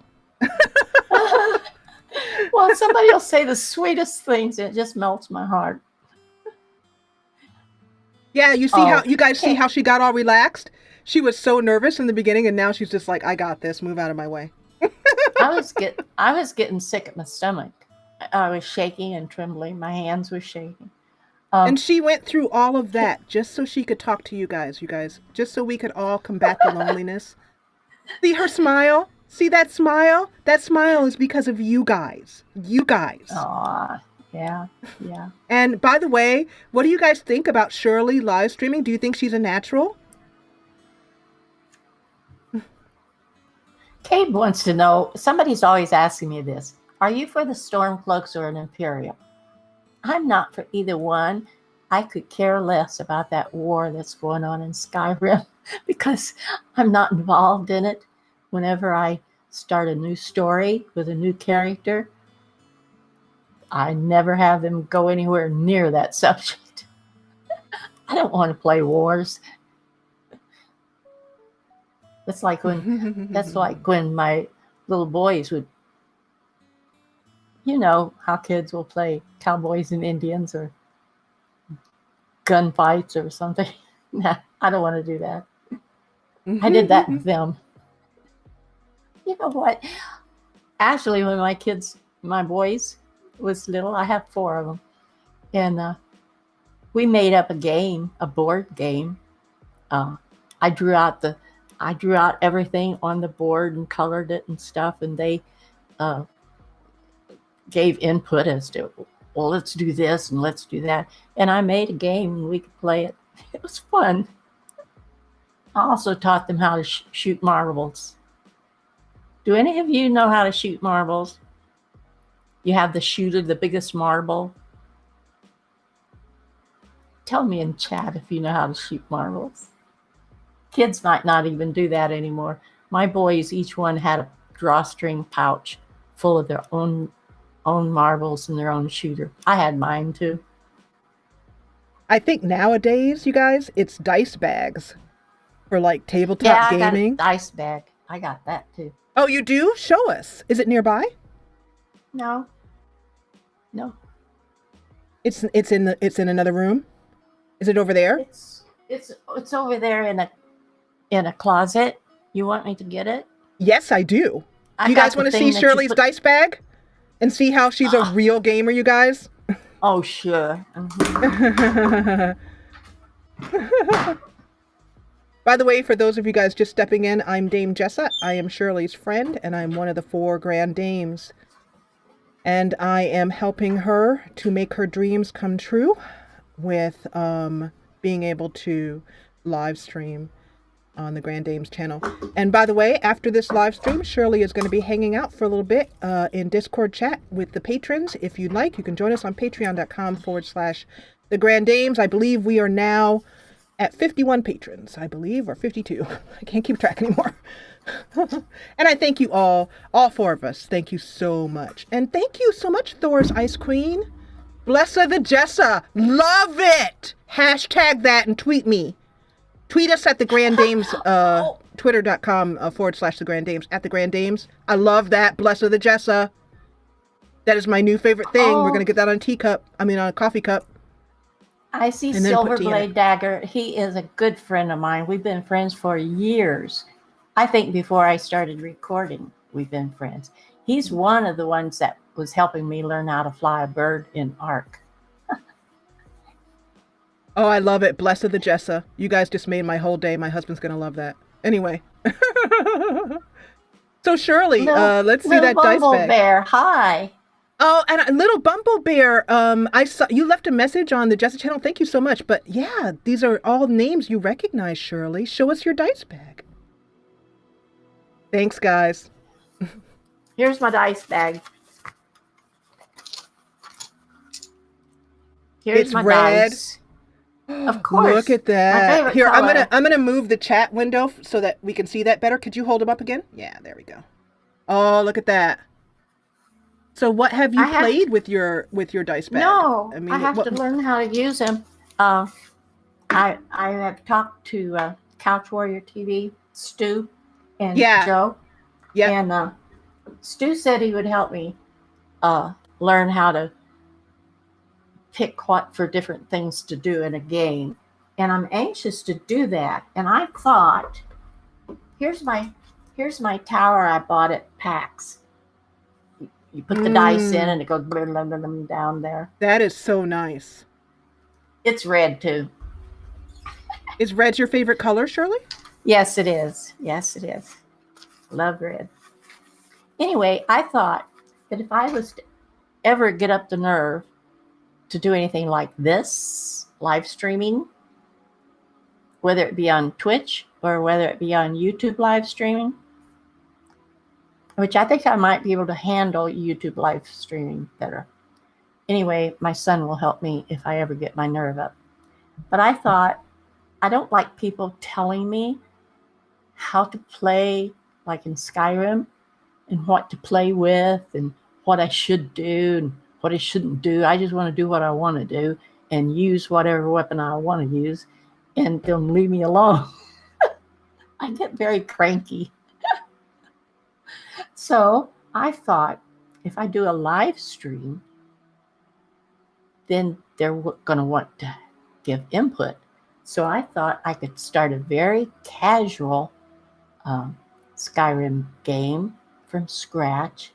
Speaker 2: Well, somebody will say the sweetest things, and it just melts my heart.
Speaker 1: Yeah, you guys see
Speaker 2: okay.
Speaker 1: how she got all relaxed? She was so nervous in the beginning, and now she's just like, I got this. Move out of my way.
Speaker 2: I was getting sick at my stomach. I was shaking and trembling. My hands were shaking.
Speaker 1: And she went through all of that just so she could talk to you guys, just so we could all combat the loneliness. See her smile? See that smile? That smile is because of you guys. You guys.
Speaker 2: Aw, yeah.
Speaker 1: And by the way, what do you guys think about Shirley live streaming? Do you think she's a natural?
Speaker 2: Cabe wants to know, somebody's always asking me this. Are you for the Stormcloaks or an Imperial? I'm not for either one. I could care less about that war that's going on in Skyrim because I'm not involved in it. Whenever I start a new story with a new character, I never have them go anywhere near that subject. I don't want to play wars. That's like when my little boys would, you know, how kids will play cowboys and Indians or gunfights or something. Nah, I don't want to do that. I did that with them. You know what? Actually, when my boys was little, I have 4 of them. And we made up a board game. I drew out everything on the board and colored it and stuff. And they gave input as to, well, let's do this and let's do that. And I made a game and we could play it. It was fun. I also taught them how to shoot marbles. Do any of you know how to shoot marbles? You have the shooter, the biggest marble. Tell me in chat if you know how to shoot marbles. Kids might not even do that anymore. My boys, each one had a drawstring pouch full of their own marbles and their own shooter. I had mine too.
Speaker 1: I think nowadays, you guys, it's dice bags for like tabletop gaming.
Speaker 2: I got a dice bag. I got that too.
Speaker 1: Oh, you do? Show us. Is it nearby?
Speaker 2: No.
Speaker 1: It's in another room. Is it over there?
Speaker 2: It's over there in a closet. You want me to get it?
Speaker 1: Yes, I do. You guys want to see Shirley's dice bag and see how she's a real gamer, you guys?
Speaker 2: Oh, sure. Mm-hmm.
Speaker 1: By the way, for those of you guys just stepping in, I'm Dame Jessa. I am Shirley's friend, and I'm one of the 4 Grand Dames. And I am helping her to make her dreams come true with being able to live stream on the Grand Dames channel. And by the way, after this live stream, Shirley is going to be hanging out for a little bit in Discord chat with the patrons. If you'd like, you can join us on patreon.com/the Grand Dames. I believe we are now at 51 patrons, I believe, or 52. I can't keep track anymore. And I thank you all 4 of us. Thank you so much. And thank you so much, Thor's Ice Queen. Blessa the Jessa. Love it. Hashtag that and tweet me. Tweet us at the Grand Dames, twitter.com /the Grand Dames, at the Grand Dames. I love that. Blessa the Jessa. That is my new favorite thing. We're going to get that on a coffee cup.
Speaker 2: I see Silverblade Dagger. He is a good friend of mine. We've been friends for years. I think before I started recording, we've been friends. He's one of the ones that was helping me learn how to fly a bird in Ark.
Speaker 1: Oh, I love it. Blessa the Jessa. You guys just made my whole day. My husband's going to love that. Anyway. So Shirley, let's see that dice bag.
Speaker 2: Bear, hi.
Speaker 1: Oh, and a little Bumble Bear. I saw you left a message on the Jessa channel. Thank you so much. But yeah, these are all names you recognize, Shirley. Show us your dice bag. Thanks, guys.
Speaker 2: Here's my dice bag. Here's my
Speaker 1: red.
Speaker 2: Dice. Of course.
Speaker 1: Look at that. Here,
Speaker 2: color.
Speaker 1: I'm gonna move the chat window so that we can see that better. Could you hold them up again? Yeah, there we go. Oh, look at that. So what have you played with your dice bag?
Speaker 2: No, I have to learn how to use them. I have talked to Couch Warrior TV, Stu, and
Speaker 1: Yeah.
Speaker 2: Joe,
Speaker 1: Yep.
Speaker 2: and Stu said he would help me learn how to pick what for different things to do in a game, and I'm anxious to do that. And I thought, here's my tower I bought at PAX. You put the dice in, and it goes blah, blah, blah, blah, down there.
Speaker 1: That is so nice.
Speaker 2: It's red too.
Speaker 1: Is red your favorite color, Shirley?
Speaker 2: Yes, it is. Yes, it is. Love red. Anyway, I thought that if I was to ever get up the nerve to do anything like this, live streaming, whether it be on Twitch or whether it be on YouTube live streaming, which I think I might be able to handle YouTube live streaming better. Anyway, my son will help me if I ever get my nerve up. But I thought, I don't like people telling me how to play, like in Skyrim, and what to play with, and what I should do, and what I shouldn't do. I just want to do what I want to do and use whatever weapon I want to use, and they'll leave me alone. I get very cranky. So I thought, if I do a live stream, then they're going to want to give input. So I thought I could start a very casual Skyrim game from scratch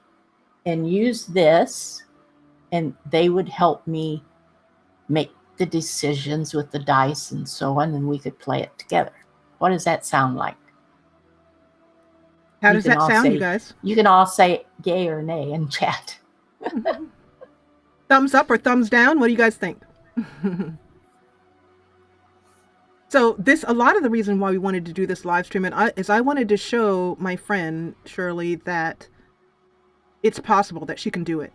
Speaker 2: and use this, and they would help me make the decisions with the dice and so on, and we could play it together. What does that sound like?
Speaker 1: How does that sound, you guys?
Speaker 2: You can all say yay or nay in chat.
Speaker 1: Thumbs up or thumbs down? What do you guys think? So a lot of the reason why we wanted to do this live stream is I wanted to show my friend Shirley that it's possible, that she can do it,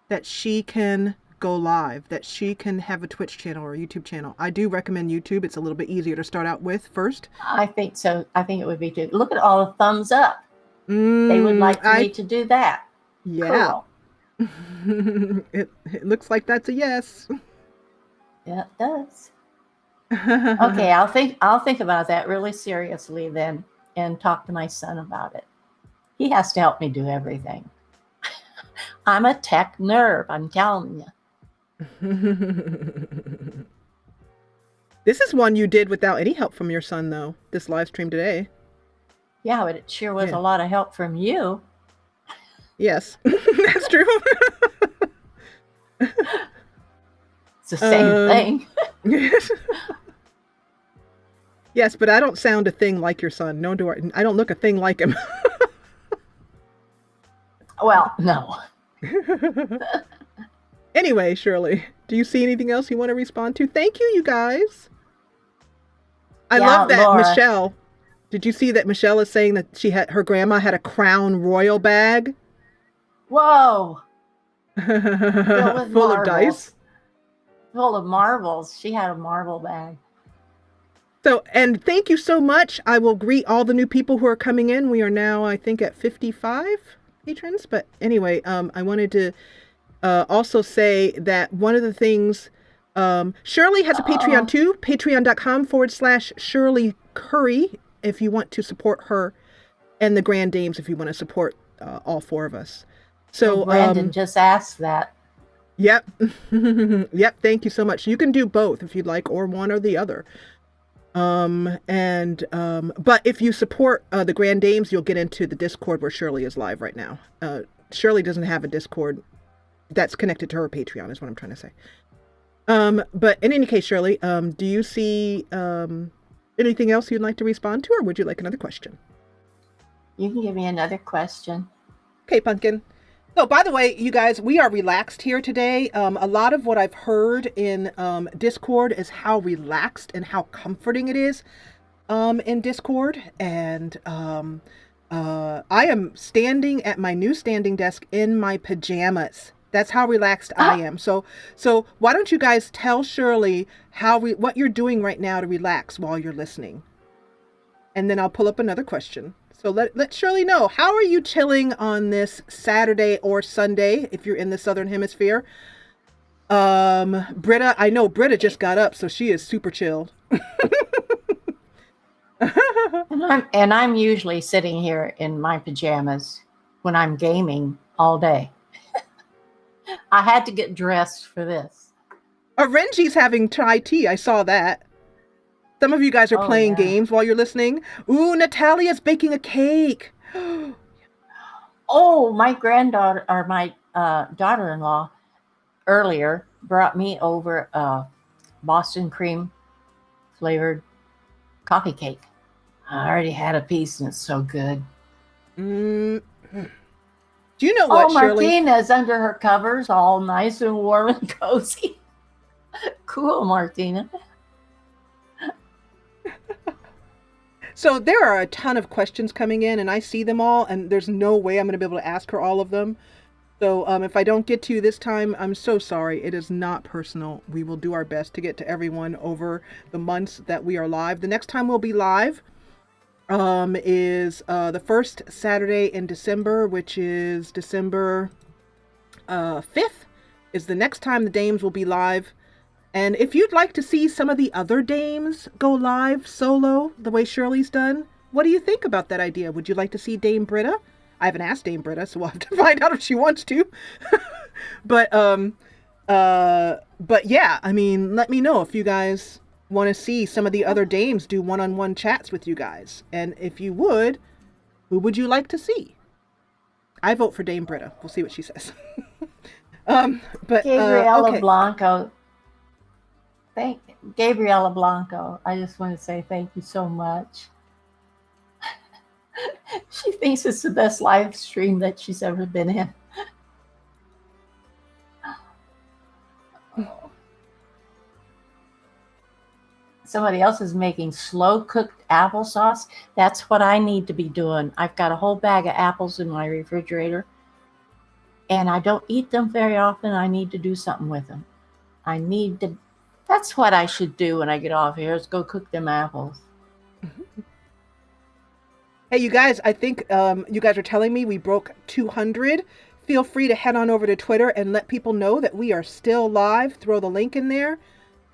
Speaker 1: that she can go live, that she can have a Twitch channel or a YouTube channel. I do recommend YouTube. It's a little bit easier to start out with first.
Speaker 2: I think so. I think it would be too. Look at all the thumbs up. They would like me to do that.
Speaker 1: Yeah. Cool. It looks like that's a yes.
Speaker 2: Yeah, it does. Okay, I'll think about that really seriously then, and talk to my son about it. He has to help me do everything. I'm a tech nerd, I'm telling you.
Speaker 1: This is one you did without any help from your son, though, this live stream today.
Speaker 2: Yeah, but it sure was a lot of help from you.
Speaker 1: Yes, that's true.
Speaker 2: It's the same thing.
Speaker 1: Yes. Yes, but I don't sound a thing like your son. No, I don't look a thing like him.
Speaker 2: Well, no.
Speaker 1: Anyway, Shirley, do you see anything else you want to respond to? Thank you, you guys. I love that, Laura. Michelle. Did you see that Michelle is saying that her grandma had a Crown Royal bag?
Speaker 2: Whoa.
Speaker 1: Full of dice.
Speaker 2: Full of marbles. She had a marble bag.
Speaker 1: So, and thank you so much. I will greet all the new people who are coming in. We are now, I think, at 55 patrons. But anyway, I wanted to also say that one of the things, Shirley has a Patreon too, patreon.com/Shirley Curry, if you want to support her, and the Grand Dames if you want to support all four of us. So
Speaker 2: Brandon just asked that.
Speaker 1: Yep. Yep. Thank you so much. You can do both if you'd like, or one or the other. But if you support the Grand Dames, you'll get into the Discord where Shirley is live right now. Shirley doesn't have a Discord that's connected to her Patreon, is what I'm trying to say. But in any case, Shirley, do you see anything else you'd like to respond to, or would you like another question?
Speaker 2: You can give me another question.
Speaker 1: Okay, Pumpkin. So, by the way, you guys, we are relaxed here today. A lot of what I've heard in Discord is how relaxed and how comforting it is in Discord. And I am standing at my new standing desk in my pajamas. That's how relaxed I am. So why don't you guys tell Shirley what you're doing right now to relax while you're listening? And then I'll pull up another question. So let Shirley know, how are you chilling on this Saturday or Sunday, if you're in the Southern Hemisphere, Britta, I know Britta just got up, so she is super chilled.
Speaker 2: And I'm usually sitting here in my pajamas when I'm gaming all day. I had to get dressed for this.
Speaker 1: Renji's having chai tea. I saw that. Some of you guys are
Speaker 2: Oh,
Speaker 1: playing
Speaker 2: yeah.
Speaker 1: games while you're listening. Ooh, Natalia's baking a cake.
Speaker 2: Oh, my granddaughter or my daughter-in-law earlier brought me over a Boston cream flavored coffee cake. I already had a piece and it's so good.
Speaker 1: Mm. Do you know
Speaker 2: Oh,
Speaker 1: what, Shirley?
Speaker 2: Martina's under her covers, all nice and warm and cozy. Cool, Martina.
Speaker 1: So there are a ton of questions coming in, and I see them all, and there's no way I'm going to be able to ask her all of them. So if I don't get to you this time, I'm so sorry. It is not personal. We will do our best to get to everyone over the months that we are live. The next time we'll be live is the first Saturday in December, which is December 5th, is the next time the Dames will be live. And if you'd like to see some of the other Dames go live solo, the way Shirley's done, what do you think about that idea? Would you like to see Dame Britta? I haven't asked Dame Britta, so we'll have to find out if she wants to. But yeah, I mean, let me know if you guys want to see some of the other Dames do one-on-one chats with you guys. And if you would, who would you like to see? I vote for Dame Britta. We'll see what she says.
Speaker 2: Gabriella
Speaker 1: okay.
Speaker 2: Blanco. Gabriella Blanco. I just want to say thank you so much. She thinks it's the best live stream that she's ever been in. Somebody else is making slow cooked applesauce. That's what I need to be doing. I've got a whole bag of apples in my refrigerator, and I don't eat them very often. I need to do something with them. That's what I should do when I get off here, is go cook them apples.
Speaker 1: Hey, you guys, I think you guys are telling me we broke 200. Feel free to head on over to Twitter and let people know that we are still live. Throw the link in there.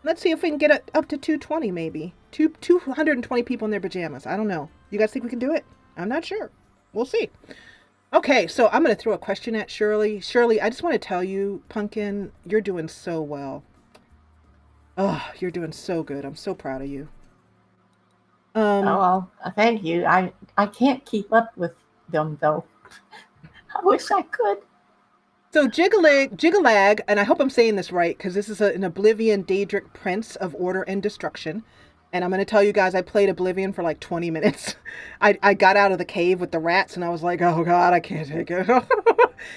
Speaker 1: Let's see if we can get it up to 220 maybe. 220 people in their pajamas. I don't know. You guys think we can do it? I'm not sure. We'll see. Okay, so I'm going to throw a question at Shirley. Shirley, I just want to tell you, Pumpkin, you're doing so well. Oh, you're doing so good. I'm so proud of you.
Speaker 2: Well, thank you. I can't keep up with them, though. I wish I could.
Speaker 1: So Jigalag, and I hope I'm saying this right, because this is an Oblivion Daedric Prince of Order and Destruction. And I'm going to tell you guys, I played Oblivion for like 20 minutes. I got out of the cave with the rats, and I was like, oh God, I can't take it.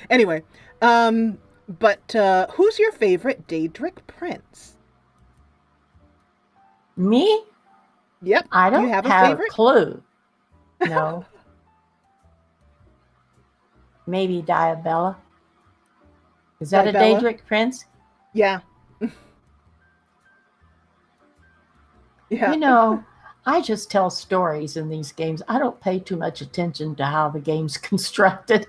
Speaker 1: Anyway, but who's your favorite Daedric Prince?
Speaker 2: Me?
Speaker 1: Yep.
Speaker 2: I don't
Speaker 1: have
Speaker 2: have a clue. No. Maybe Diabella. Is that
Speaker 1: Diabella?
Speaker 2: a Daedric Prince?
Speaker 1: Yeah. Yeah.
Speaker 2: You know, I just tell stories in these games. I don't pay too much attention to how the game's constructed.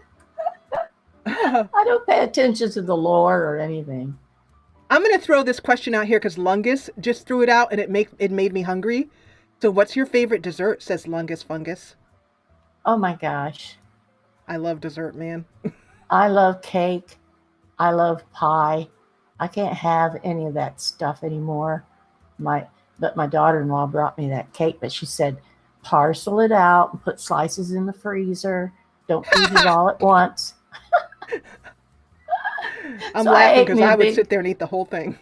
Speaker 2: I don't pay attention to the lore or anything.
Speaker 1: I'm going to throw this question out here because Lungus just threw it out and it made me hungry. So what's your favorite dessert, says Lungus Fungus.
Speaker 2: Oh my gosh.
Speaker 1: I love dessert, man.
Speaker 2: I love cake. I love pie. I can't have any of that stuff anymore. But my daughter-in-law brought me that cake, but she said, parcel it out and put slices in the freezer. Don't eat it all at once.
Speaker 1: I'm laughing because I would sit there and eat the whole thing.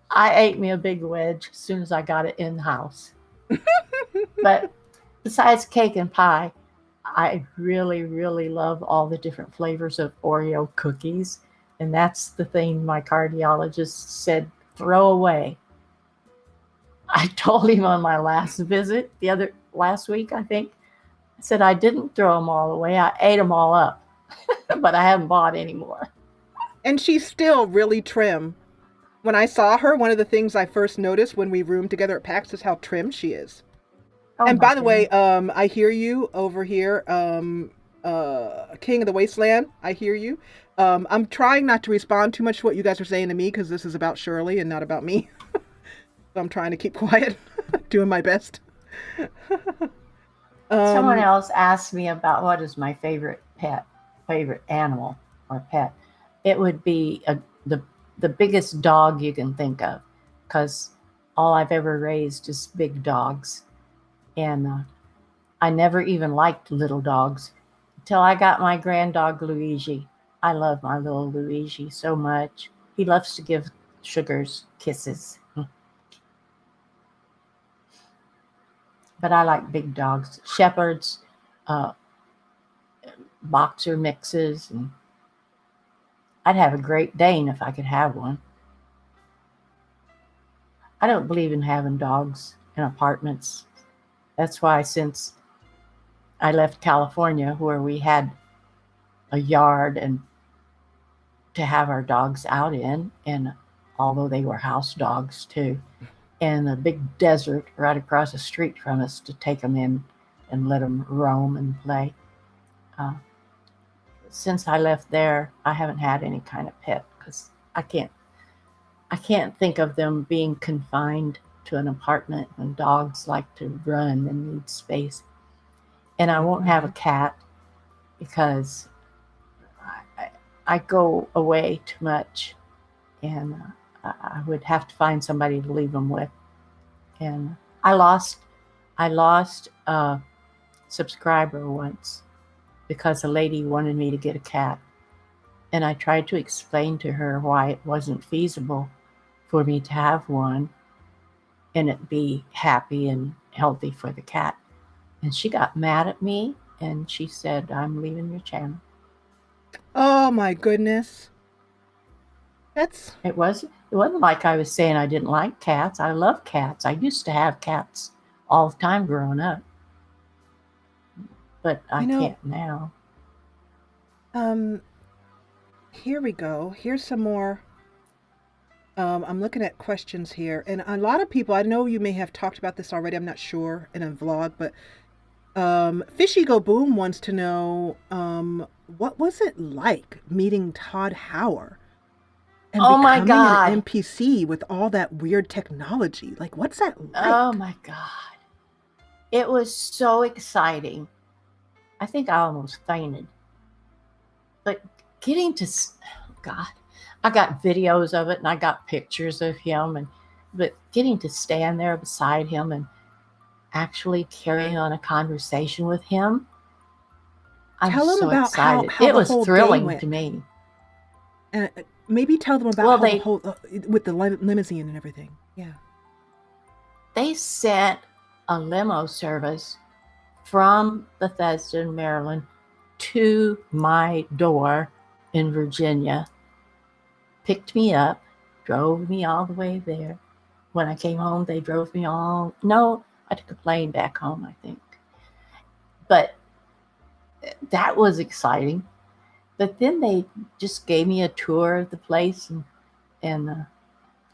Speaker 2: I ate me a big wedge as soon as I got it in the house. But besides cake and pie, I really, really love all the different flavors of Oreo cookies. And that's the thing my cardiologist said, throw away. I told him on my last visit, last week, I think, I said I didn't throw them all away. I ate them all up, but I haven't bought any more.
Speaker 1: And she's still really trim. When I saw her, one of the things I first noticed when we roomed together at PAX is how trim she is.
Speaker 2: Oh,
Speaker 1: and by the way, I hear you over here. King of the Wasteland. I hear you. I'm trying not to respond too much to what you guys are saying to me because this is about Shirley and not about me. So I'm trying to keep quiet, doing my best.
Speaker 2: Someone
Speaker 1: um,
Speaker 2: else asked me about what is my favorite animal or pet. It would be the biggest dog you can think of, because all I've ever raised is big dogs, and I never even liked little dogs until I got my grand dog Luigi. I love my little Luigi so much. He loves to give Sugars kisses. But I like big dogs, shepherds, uh, boxer mixes, and I'd have a Great Dane if I could have one. I don't believe in having dogs in apartments. That's why, since I left California, where we had a yard and to have our dogs out in, and although they were house dogs too, and a big desert right across the street from us to take them in and let them roam and play. Uh, since I left there, I haven't had any kind of pet because I can't think of them being confined to an apartment when dogs like to run and need space. And I won't have a cat because I, I go away too much, and I would have to find somebody to leave them with. And I lost a subscriber once because a lady wanted me to get a cat, and I tried to explain to her why it wasn't feasible for me to have one and it be happy and healthy for the cat. And she got mad at me and she said, "I'm leaving your channel."
Speaker 1: oh my goodness. That's
Speaker 2: It wasn't like I was saying I didn't like cats. I love cats. I used to have cats all the time growing up, but I
Speaker 1: you know.
Speaker 2: can't now.
Speaker 1: Um, here we go. Here's some more. I'm looking at questions here, and a lot of people. I know you may have talked about this already. I'm not sure in a vlog, but Fishy Go Boom wants to know what was it like meeting Todd Howard and
Speaker 2: Oh my
Speaker 1: becoming an
Speaker 2: God.
Speaker 1: NPC with all that weird technology? Like, what's that
Speaker 2: Oh
Speaker 1: like?
Speaker 2: my God. It was so exciting. I think I almost fainted. But getting to, God, I got videos of it and I got pictures of him. But getting to stand there beside him and actually carrying on a conversation with him, I was
Speaker 1: Tell them
Speaker 2: so
Speaker 1: about
Speaker 2: excited.
Speaker 1: how
Speaker 2: It
Speaker 1: the
Speaker 2: was
Speaker 1: whole day
Speaker 2: thrilling to
Speaker 1: went.
Speaker 2: me.
Speaker 1: Maybe tell them about
Speaker 2: Well,
Speaker 1: how the
Speaker 2: they
Speaker 1: whole with the limousine and everything. Yeah.
Speaker 2: they sent a limo service from Bethesda, Maryland, to my door in Virginia, picked me up, drove me all the way there. When I came home, they drove me all. No, I took a plane back home, I think. But that was exciting. But then they just gave me a tour of the place and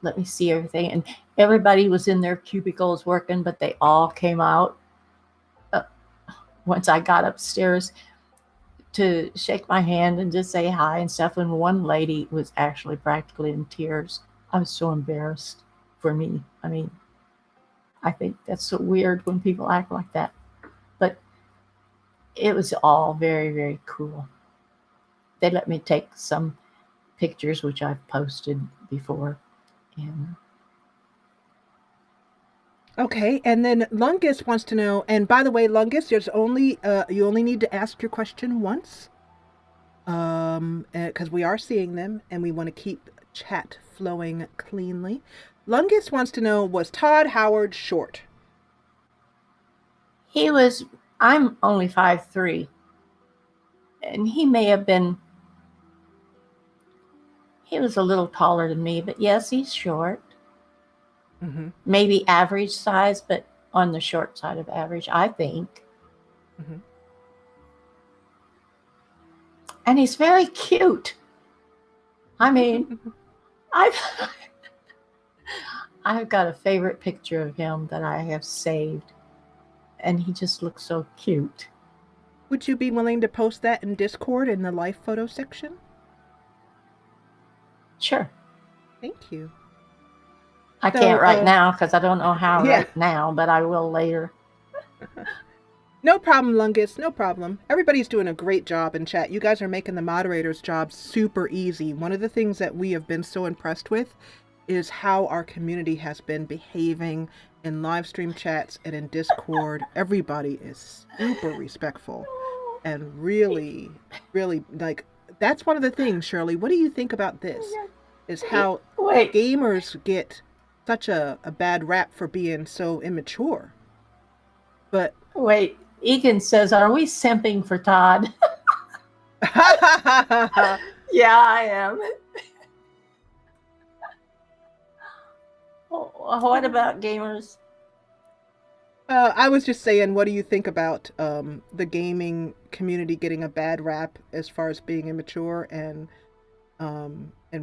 Speaker 2: let me see everything. And everybody was in their cubicles working, but they all came out uh, once I got upstairs to shake my hand and just say hi and stuff. And one lady was actually practically in tears. I was so embarrassed for me. I mean, I think that's so weird when people act like that. But it was all very, very cool. They let me take some pictures, which I've posted before. And
Speaker 1: Okay, and then Lungus wants to know. And by the way, Lungus, there's only you only need to ask your question once. Because we are seeing them, and we want to keep chat flowing cleanly. Lungus wants to know: was Todd Howard short?
Speaker 2: he was, I'm only 5'3", and he may have been, he was a little taller than me, but yes, he's short.
Speaker 1: Mm-hmm.
Speaker 2: Maybe average size, but on the short side of average, I think.
Speaker 1: Mm-hmm.
Speaker 2: And he's very cute. I mean, I've I've got a favorite picture of him that I have saved, and he just looks so cute.
Speaker 1: Would you be willing to post that in Discord in the live photo section?
Speaker 2: Sure.
Speaker 1: Thank you.
Speaker 2: I can't right now because I don't know how
Speaker 1: yeah.
Speaker 2: right now, but I will later.
Speaker 1: No problem, Lungus. No problem. Everybody's doing a great job in chat. You guys are making the moderator's job super easy. One of the things that we have been so impressed with is how our community has been behaving in live stream chats and in Discord. Everybody is super respectful and really, really, like, that's one of the things, Shirley. What do you think about this? Is how gamers get such a bad rap for being so immature. But
Speaker 2: wait, Egan says, are we simping for Todd? Yeah, I am. What about gamers?
Speaker 1: I was just saying, what do you think about the gaming community getting a bad rap as far as being immature, and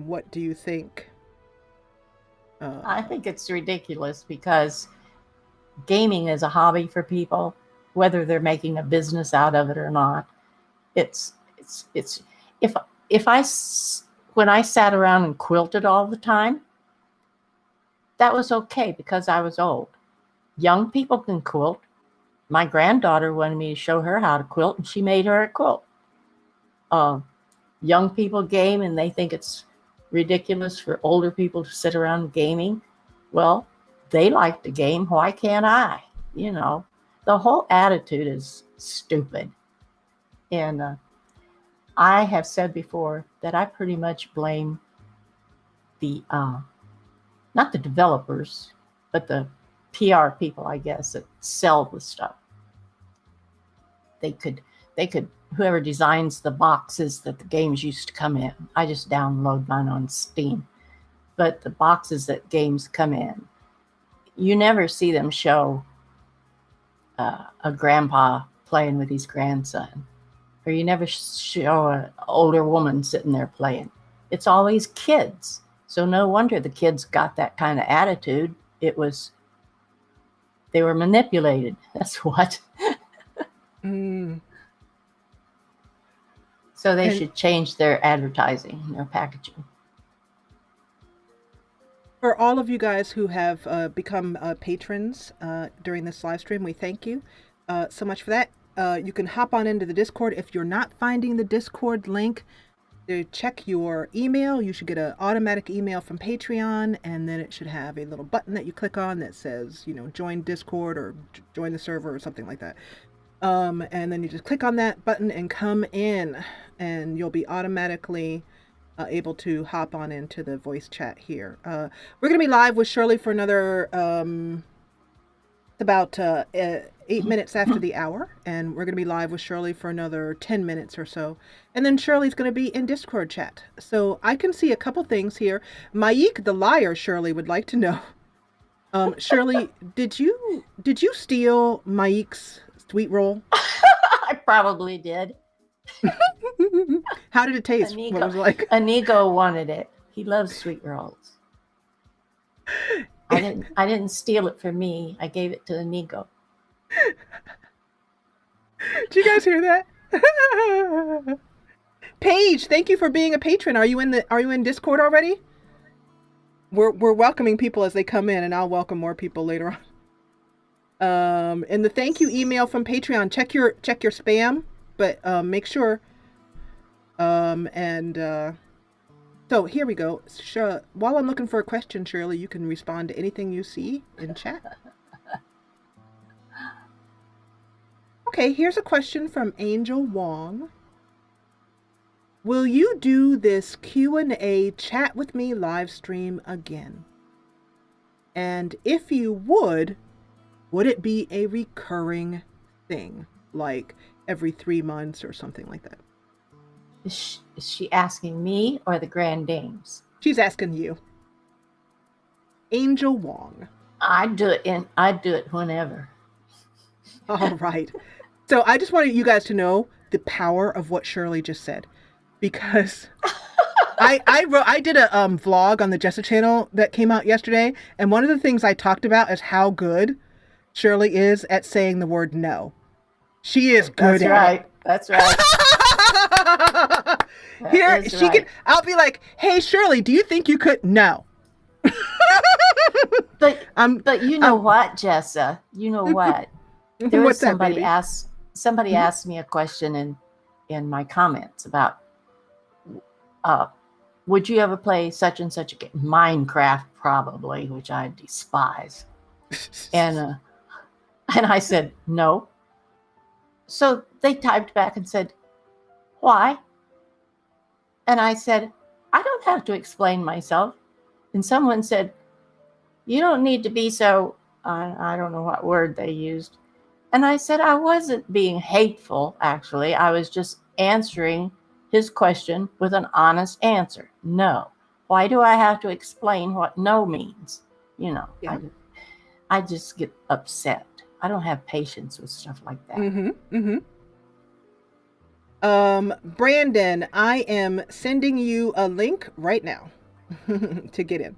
Speaker 1: what do you think?
Speaker 2: I think it's ridiculous because gaming is a hobby for people, whether they're making a business out of it or not. It's when I sat around and quilted all the time, that was okay because I was old. Young people can quilt. My granddaughter wanted me to show her how to quilt, and she made her a quilt. Young people game, and they think it's ridiculous for older people to sit around gaming. Well, they like the game. Why can't I? You know, the whole attitude is stupid. And I have said before that I pretty much blame the, not the developers, but the PR people, I guess, that sell the stuff. They could, whoever designs the boxes that the games used to come in. I just download mine on Steam. But the boxes that games come in, you never see them show a grandpa playing with his grandson, or you never show an older woman sitting there playing. It's always kids. So no wonder the kids got that kind of attitude. They were manipulated. That's what. So they should change their advertising, their packaging.
Speaker 1: For all of you guys who have become patrons during this live stream, we thank you so much for that. You can hop on into the Discord. If you're not finding the Discord link, check your email. You should get an automatic email from Patreon, and then it should have a little button that you click on that says, join Discord or join the server or something like that. And then you just click on that button and come in, and you'll be automatically able to hop on into the voice chat here. We're going to be live with Shirley for another about 8 minutes after the hour, and we're going to be live with Shirley for another 10 minutes or so, and then Shirley's going to be in Discord chat. So I can see a couple things here. Maik the liar, Shirley, would like to know, Shirley, did you steal Maik's sweet roll?
Speaker 2: I probably did.
Speaker 1: How did it taste?
Speaker 2: Inigo,
Speaker 1: what was it like?
Speaker 2: Inigo wanted it. He loves sweet rolls. I didn't steal it from me. I gave it to Inigo.
Speaker 1: Did you guys hear that? Paige, thank you for being a patron. Are you in Discord already? We're welcoming people as they come in, and I'll welcome more people later on. And the thank you email from Patreon. Check your spam, but make sure. So here we go. While I'm looking for a question, Shirley, you can respond to anything you see in chat. Okay, here's a question from Angel Wong. Will you do this Q&A chat with me live stream again? And if you would it be a recurring thing, like every 3 months or something like that?
Speaker 2: Is she asking me or the Grand Dames?
Speaker 1: She's asking you. Angel Wong.
Speaker 2: I'd do it whenever.
Speaker 1: All right. So I just wanted you guys to know the power of what Shirley just said, because I did a vlog on the Jessa channel that came out yesterday, and one of the things I talked about is how good Shirley is at saying the word no. She is good
Speaker 2: That's
Speaker 1: at
Speaker 2: right. That's right.
Speaker 1: it. Here,
Speaker 2: That is
Speaker 1: she
Speaker 2: right.
Speaker 1: can. I'll be like, "Hey, Shirley, do you think you could?" No.
Speaker 2: But
Speaker 1: I'm.
Speaker 2: but you know what, Jessa? You know what? There was
Speaker 1: What's that, baby?
Speaker 2: somebody
Speaker 1: Mhm.
Speaker 2: asked me a question in my comments about would you ever play such and such a game? Minecraft, probably, which I despise. And and I said no. So they typed back and said, "Why?" And I said, "I don't have to explain myself." And someone said, "You don't need to be so." I don't know what word they used. And I said, I wasn't being hateful, actually. I was just answering his question with an honest answer. No. Why do I have to explain what no means? You know,
Speaker 1: Yeah.
Speaker 2: I just get upset. I don't have patience with stuff like that.
Speaker 1: Brandon, I am sending you a link right now to get in.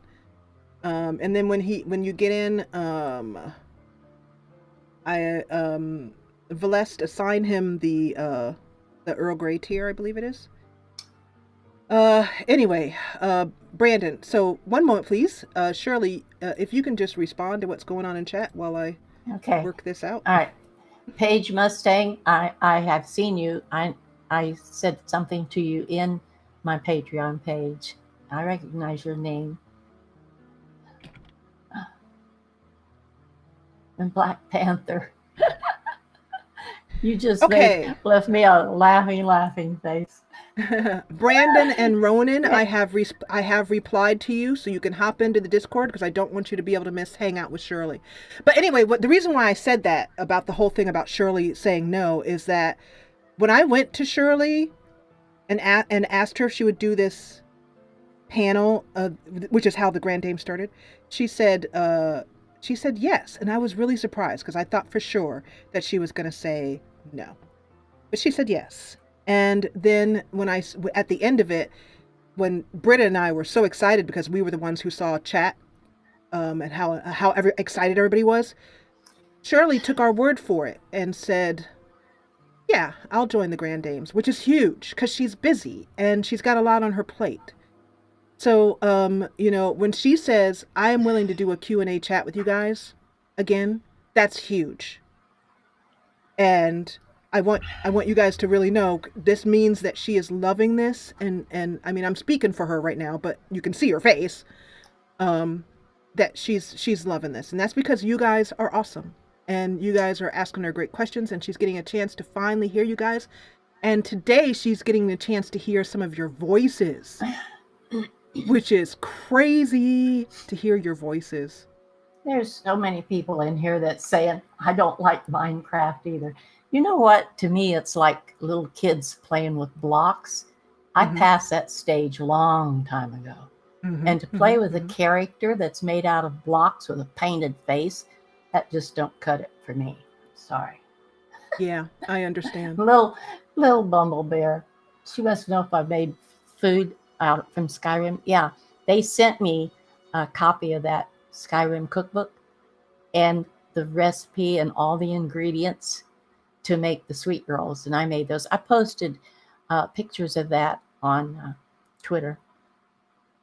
Speaker 1: And then when you get in, Velest assign him the Earl Grey tier, I believe it is. Anyway, Brandon, so one moment, please. Shirley, if you can just respond to what's going on in chat while I
Speaker 2: Okay.
Speaker 1: work this out.
Speaker 2: All right. Paige Mustang, I have seen you. I said something to you in my Patreon page. I recognize your name. And Black Panther. You just
Speaker 1: Okay.
Speaker 2: left me a laughing face.
Speaker 1: Brandon and Ronan,
Speaker 2: Yeah.
Speaker 1: I have replied to you, so you can hop into the Discord because I don't want you to be able to miss hang out with Shirley. But anyway, the reason why I said that about the whole thing about Shirley saying no is that when I went to Shirley and asked her if she would do this panel, which is how the Grand Dame started, she said yes, and I was really surprised because I thought for sure that she was going to say no, but she said yes. And then at the end of it, when Britta and I were so excited because we were the ones who saw chat, and how excited everybody was, Shirley took our word for it and said, "Yeah, I'll join the Grand Dames," which is huge because she's busy and she's got a lot on her plate. So, when she says, "I am willing to do a Q&A chat with you guys," again, that's huge. And I want you guys to really know this means that she is loving this, and I mean I'm speaking for her right now, but you can see her face. That she's loving this, and that's because you guys are awesome, and you guys are asking her great questions, and she's getting a chance to finally hear you guys. And today she's getting the chance to hear some of your voices, which is crazy to hear your voices.
Speaker 2: There's so many people in here that's saying, I don't like Minecraft either. You know what? To me, it's like little kids playing with blocks. I passed that stage a long time ago. And to play with a character that's made out of blocks with a painted face, that just don't cut it for me. Sorry.
Speaker 1: Yeah, I understand.
Speaker 2: Little Bumble Bear. She wants to know if I made food out from Skyrim. Yeah, they sent me a copy of that Skyrim cookbook and the recipe and all the ingredients to make the sweet rolls, and I made those. I posted pictures of that on Twitter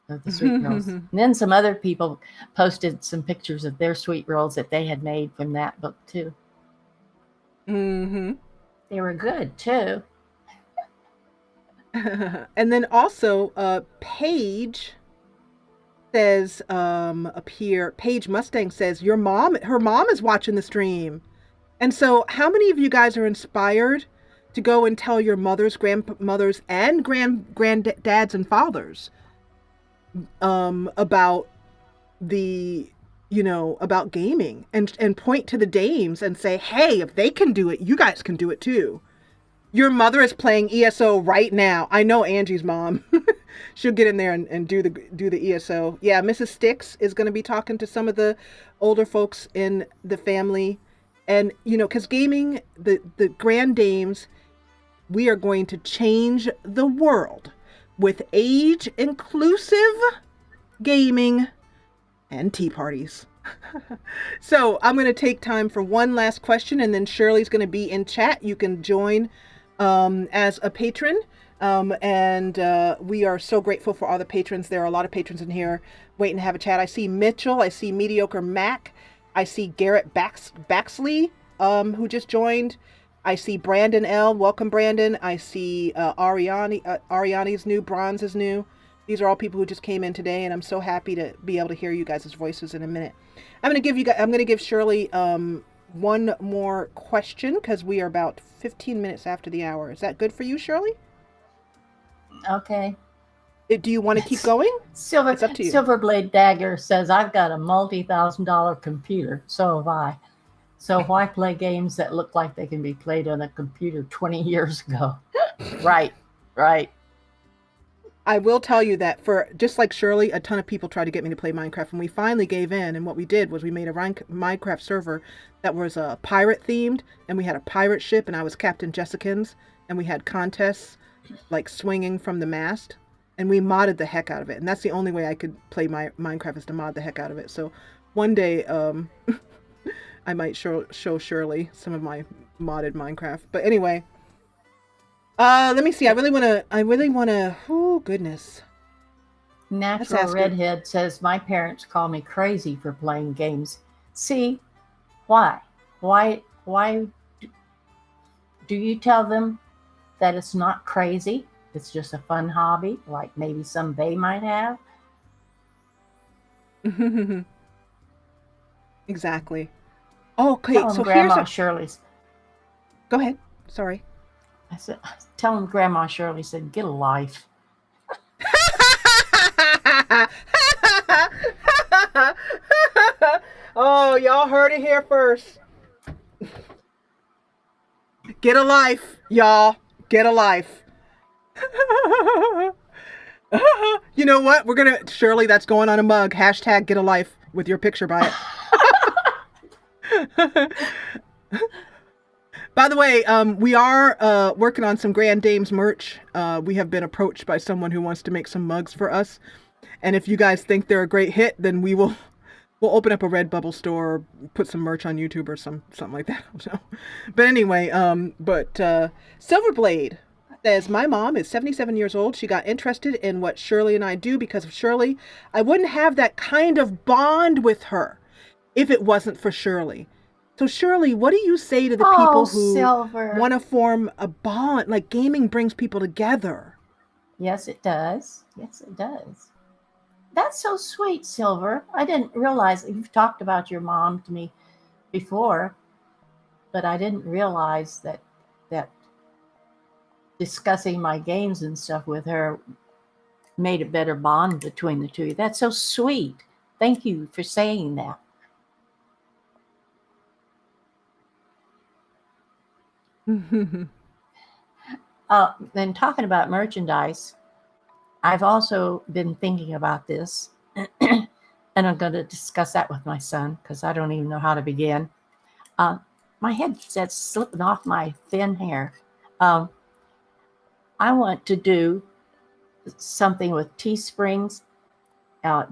Speaker 2: of the sweet rolls. And then some other people posted some pictures of their sweet rolls that they had made from that book too. They were good too.
Speaker 1: And then also, Paige says up here, Paige Mustang says her mom is watching the stream. And so how many of you guys are inspired to go and tell your mothers, grandmothers, and granddads and fathers about about gaming, and point to the dames and say, hey, if they can do it, you guys can do it too. Your mother is playing ESO right now. I know Angie's mom. She'll get in there and do the ESO. Yeah, Mrs. Sticks is going to be talking to some of the older folks in the family. And, because gaming, the Grand Dames, we are going to change the world with age-inclusive gaming and tea parties. So I'm going to take time for one last question, and then Shirley's going to be in chat. You can join as a patron. And we are so grateful for all the patrons. There are a lot of patrons in here waiting to have a chat. I see Mitchell. I see Mediocre Mac. I see Garrett Baxley, who just joined. I see Brandon L. Welcome, Brandon. I see Ariani's new. Bronze is new. These are all people who just came in today, and I'm so happy to be able to hear you guys' voices in a minute. I'm going to give Shirley one more question because we are about 15 minutes after the hour. Is that good for you, Shirley?
Speaker 2: Okay.
Speaker 1: Do you want to keep going? It's up to you.
Speaker 2: Silverblade Dagger says, I've got a multi-$1,000 computer. So have I. So why play games that look like they can be played on a computer 20 years ago? Right.
Speaker 1: I will tell you that for just like Shirley, a ton of people tried to get me to play Minecraft, and we finally gave in. And what we did was we made a Minecraft server that was pirate themed, and we had a pirate ship, and I was Captain Jessicans, and we had contests like swinging from the mast, and we modded the heck out of it. And that's the only way I could play my Minecraft, is to mod the heck out of it. So one day I might show Shirley some of my modded Minecraft. But anyway, let me see. I really want to. Oh goodness.
Speaker 2: Natural Redhead says, my parents call me crazy for playing games. See, why do you tell them that it's not crazy? It's just a fun hobby, like maybe some they might have.
Speaker 1: Exactly. Okay,
Speaker 2: so Grandma Shirley's.
Speaker 1: Go ahead. Sorry.
Speaker 2: I said, tell him Grandma Shirley said, get a life.
Speaker 1: Oh, y'all heard it here first. Get a life, y'all. Get a life. You know what? Shirley, that's going on a mug. Hashtag get a life with your picture by it. By the way, we are working on some Grand Dames merch. We have been approached by someone who wants to make some mugs for us. And if you guys think they're a great hit, then we'll open up a Redbubble store, or put some merch on YouTube or something like that. So, but anyway, Silverblade says, my mom is 77 years old. She got interested in what Shirley and I do because of Shirley. I wouldn't have that kind of bond with her if it wasn't for Shirley. So Shirley, what do you say to the people who want to form a bond? Like, gaming brings people together.
Speaker 2: Yes, it does. That's so sweet, Silver. I didn't realize that you've talked about your mom to me before, but I didn't realize that discussing my games and stuff with her made a better bond between the two. That's so sweet. Thank you for saying that. Then talking about merchandise, I've also been thinking about this, and I'm going to discuss that with my son because I don't even know how to begin. My headset's slipping off my thin hair. I want to do something with Teesprings.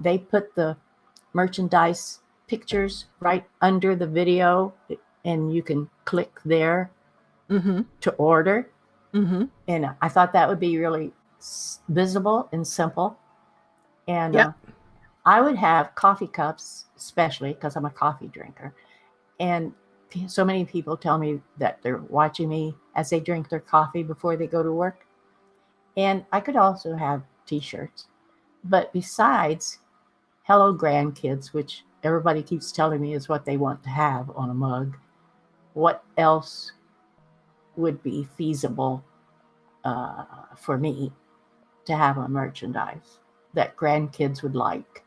Speaker 2: They put the merchandise pictures right under the video, and you can click there to order. And I thought that would be really visible and simple. And I would have coffee cups, especially because I'm a coffee drinker. And so many people tell me that they're watching me as they drink their coffee before they go to work. And I could also have t-shirts. But besides, hello grandkids, which everybody keeps telling me is what they want to have on a mug, what else would be feasible for me to have on merchandise that grandkids would like?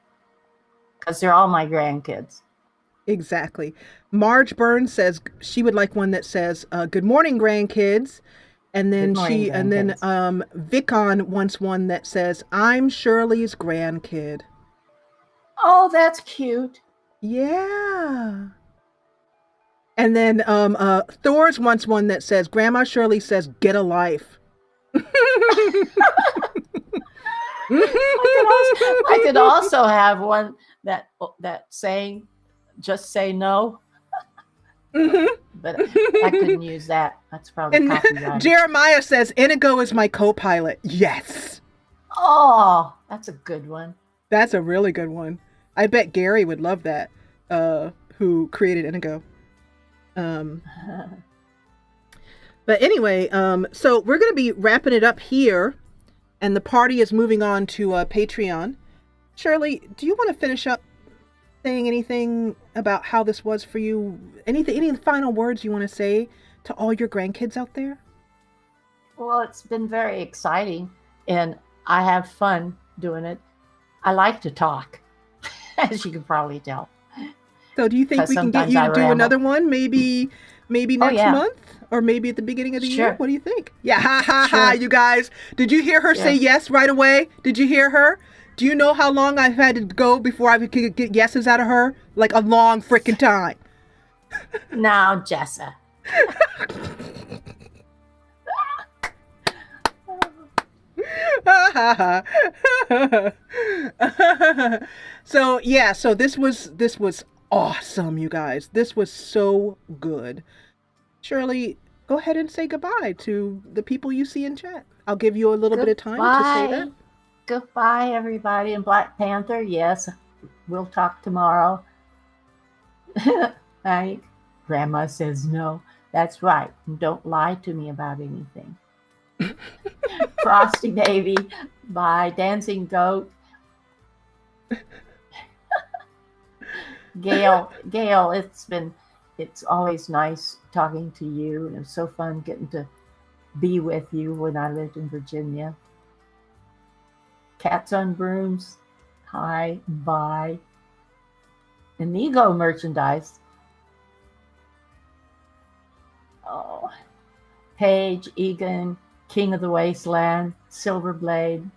Speaker 2: Because they're all my grandkids.
Speaker 1: Exactly. Marge Burns says she would like one that says, good morning, grandkids. And then Vicon wants one that says, I'm Shirley's grandkid.
Speaker 2: Oh, that's cute.
Speaker 1: Yeah. And then Thor's wants one that says, Grandma Shirley says, get a life.
Speaker 2: I could also have one that saying just say no.
Speaker 1: Hmm.
Speaker 2: But I couldn't use that. That's probably
Speaker 1: And
Speaker 2: copyrighted.
Speaker 1: Jeremiah says, Inigo is my co-pilot. Yes.
Speaker 2: Oh, that's a good one.
Speaker 1: That's a really good one. I bet Gary would love that, who created Inigo. But anyway, so we're going to be wrapping it up here, and the party is moving on to Patreon. Shirley, do you want to finish up saying anything about how this was for you? Any final words you want to say to all your grandkids out there?
Speaker 2: Well, it's been very exciting, and I have fun doing it. I like to talk, as you can probably tell.
Speaker 1: So do you think
Speaker 2: 'Cause
Speaker 1: we can get
Speaker 2: sometimes
Speaker 1: you
Speaker 2: I
Speaker 1: to do
Speaker 2: ramble.
Speaker 1: another one? Maybe next
Speaker 2: yeah.
Speaker 1: month? Or maybe at the beginning of the year?
Speaker 2: Sure.
Speaker 1: What do you think? Yeah, ha ha ha,
Speaker 2: Sure.
Speaker 1: you guys. Did you hear her say
Speaker 2: Yeah.
Speaker 1: yes right away? Did you hear her? Do you know how long I've had to go before I could get yeses out of her? Like a long freaking time.
Speaker 2: Now, Jessa.
Speaker 1: So yeah, so this was awesome, you guys. This was so good. Shirley, go ahead and say goodbye to the people you see in chat. I'll give you a little bit of time to say that.
Speaker 2: Goodbye, everybody. And Black Panther, yes, we'll talk tomorrow. Right? Grandma says no. That's right. Don't lie to me about anything. Frosty Baby, bye. Dancing Goat. Gail, it's always nice talking to you. And it was so fun getting to be with you when I lived in Virginia. Cats on Brooms, hi, bye. Inigo merchandise. Oh, Paige, Egan, King of the Wasteland, Silverblade,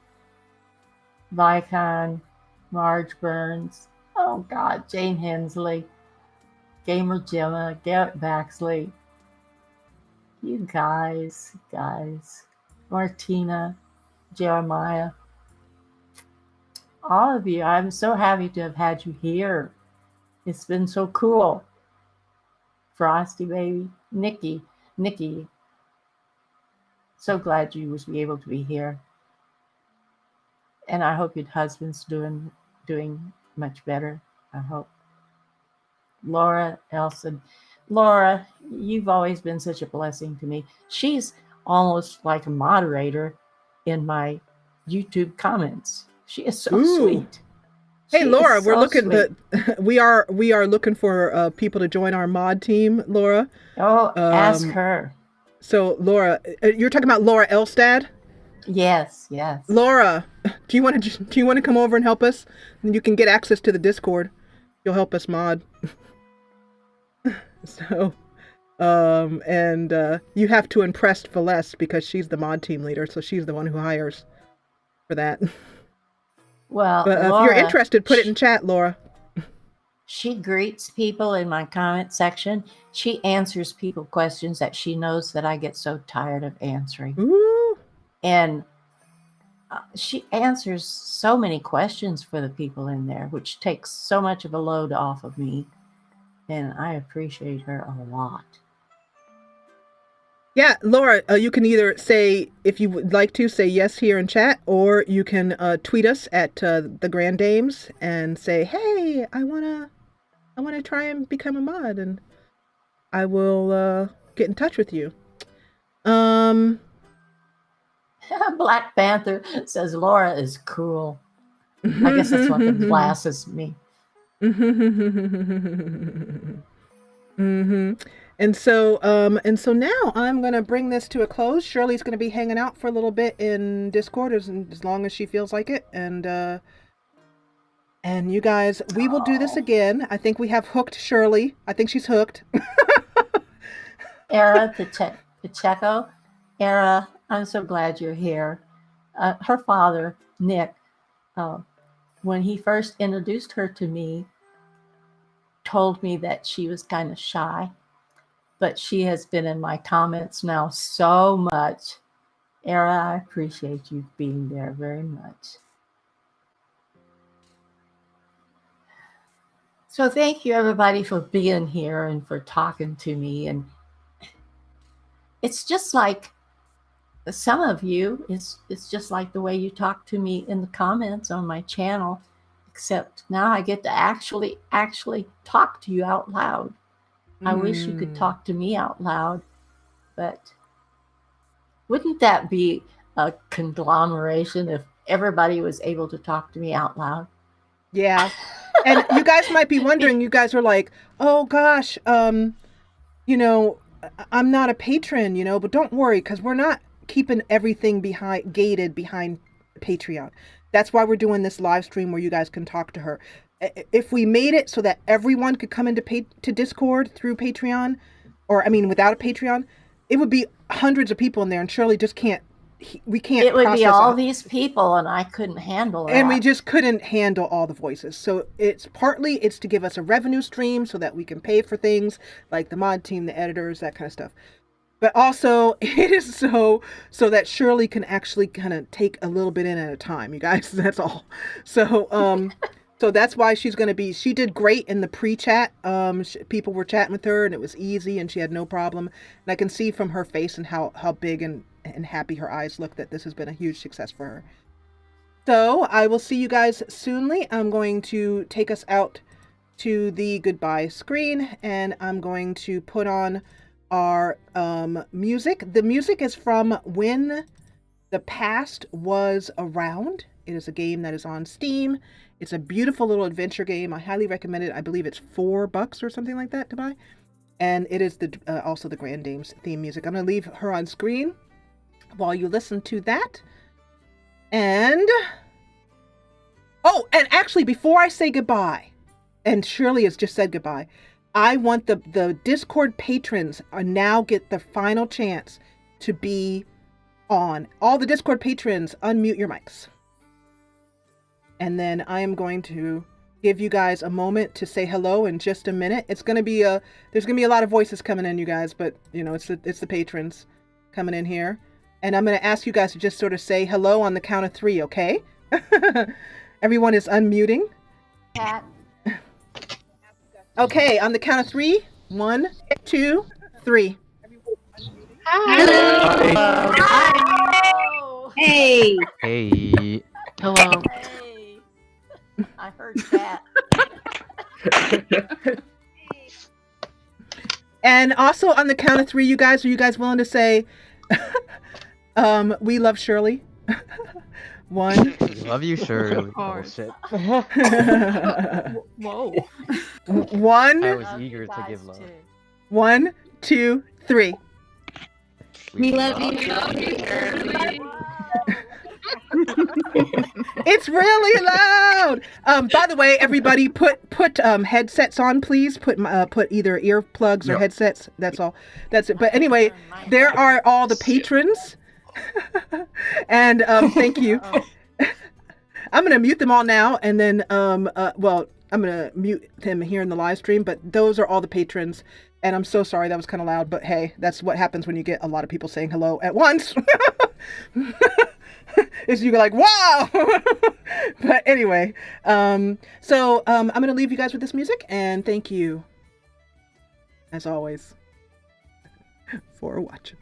Speaker 2: Vicon, Marge Burns. Oh God, Jane Hensley, Gamer Gemma, Garrett Baxley. You guys, Martina, Jeremiah. All of you, I'm so happy to have had you here. It's been so cool. Frosty Baby, Nikki, so glad you was able to be here. And I hope your husband's doing much better. I hope. Laura, Elsa. Laura, you've always been such a blessing to me. She's almost like a moderator in my YouTube comments. She is so sweet.
Speaker 1: Hey, Laura, we're looking
Speaker 2: sweet.
Speaker 1: we are looking for people to join our mod team, Laura.
Speaker 2: Oh, ask her.
Speaker 1: So, Laura, you're talking about Laura Elstad?
Speaker 2: Yes.
Speaker 1: Laura, do you want to come over and help us? And you can get access to the Discord. You'll help us mod. So, and you have to impress Celeste because she's the mod team leader, so she's the one who hires for that.
Speaker 2: Well,
Speaker 1: but
Speaker 2: Laura,
Speaker 1: if you're interested, put it in chat, Laura.
Speaker 2: She greets people in my comment section. She answers people questions that she knows that I get so tired of answering.
Speaker 1: Ooh.
Speaker 2: And she answers so many questions for the people in there, which takes so much of a load off of me. And I appreciate her a lot.
Speaker 1: Yeah, Laura, you can either say, if you would like to, say yes here in chat, or you can tweet us at the Grand Dames and say, hey, I wanna try and become a mod, and I will get in touch with you.
Speaker 2: Black Panther says Laura is cool. I guess that's what the glasses mean.
Speaker 1: And so now I'm gonna bring this to a close. Shirley's gonna be hanging out for a little bit in Discord as long as she feels like it, and you guys, we will do this again. I think we have hooked Shirley. I think she's hooked.
Speaker 2: Era Pacheco, Era, I'm so glad you're here. Her father, Nick, when he first introduced her to me, told me that she was kind of shy, but she has been in my comments now so much. Era, I appreciate you being there very much. So thank you everybody for being here and for talking to me. And it's just like some of you, it's just like the way you talk to me in the comments on my channel, except now I get to actually talk to you out loud. I wish you could talk to me out loud, but wouldn't that be a conglomeration if everybody was able to talk to me out loud?
Speaker 1: Yeah. And you guys might be wondering, you guys are like, oh gosh, you know, I'm not a patron, you know, but don't worry, because we're not keeping everything gated behind Patreon. That's why we're doing this live stream where you guys can talk to her. If we made it so that everyone could come into to Discord through Patreon, or I mean without a Patreon, it would be hundreds of people in there, and Shirley just can't. We can't.
Speaker 2: It would be all these people, and I couldn't handle that.
Speaker 1: And we just couldn't handle all the voices. So it's partly to give us a revenue stream so that we can pay for things like the mod team, the editors, that kind of stuff. But also it is so that Shirley can actually kind of take a little bit in at a time, you guys. That's all. So so that's why she did great in the pre-chat. People were chatting with her and it was easy and she had no problem. And I can see from her face and how big and happy her eyes look that this has been a huge success for her. So I will see you guys soonly. I'm going to take us out to the goodbye screen and I'm going to put on our music. The music is from When the Past Was Around. It is a game that is on Steam. It's a beautiful little adventure game. I highly recommend it. I believe it's $4 or something like that to buy. And it is also the Grand Dame's theme music. I'm going to leave her on screen while you listen to that. And and actually before I say goodbye, and Shirley has just said goodbye, I want the Discord patrons now get the final chance to be on. All the Discord patrons, unmute your mics. And then I am going to give you guys a moment to say hello in just a minute. It's going to be there's going to be a lot of voices coming in, you guys, but you know, it's the patrons coming in here. And I'm going to ask you guys to just sort of say hello on the count of 3, okay? Everyone is unmuting.
Speaker 2: Cat.
Speaker 1: Okay, on the count of 3. 1, 2, 3.
Speaker 3: Hello.
Speaker 2: Hi.
Speaker 3: Hey.
Speaker 4: Hey.
Speaker 3: Hello.
Speaker 2: Hey. I heard that.
Speaker 1: And also on the count of 3, you guys, are you guys willing to say, we love Shirley? 1.
Speaker 4: Love you, Shirley.
Speaker 3: Of course.
Speaker 4: Bullshit.
Speaker 3: Whoa.
Speaker 1: 1.
Speaker 4: I was eager to give love.
Speaker 1: 1, 2, 3.
Speaker 3: We love you, Shirley.
Speaker 1: It's really loud. By the way, everybody, put headsets on, please. Put either earplugs or headsets. That's all. That's it. But anyway, there are all the patrons, and thank you. I'm gonna mute them all now, and then well, I'm gonna mute them here in the live stream. But those are all the patrons, and I'm so sorry that was kind of loud. But hey, that's what happens when you get a lot of people saying hello at once. Is you're like, wow. But anyway, so I'm gonna leave you guys with this music, and thank you as always for watching.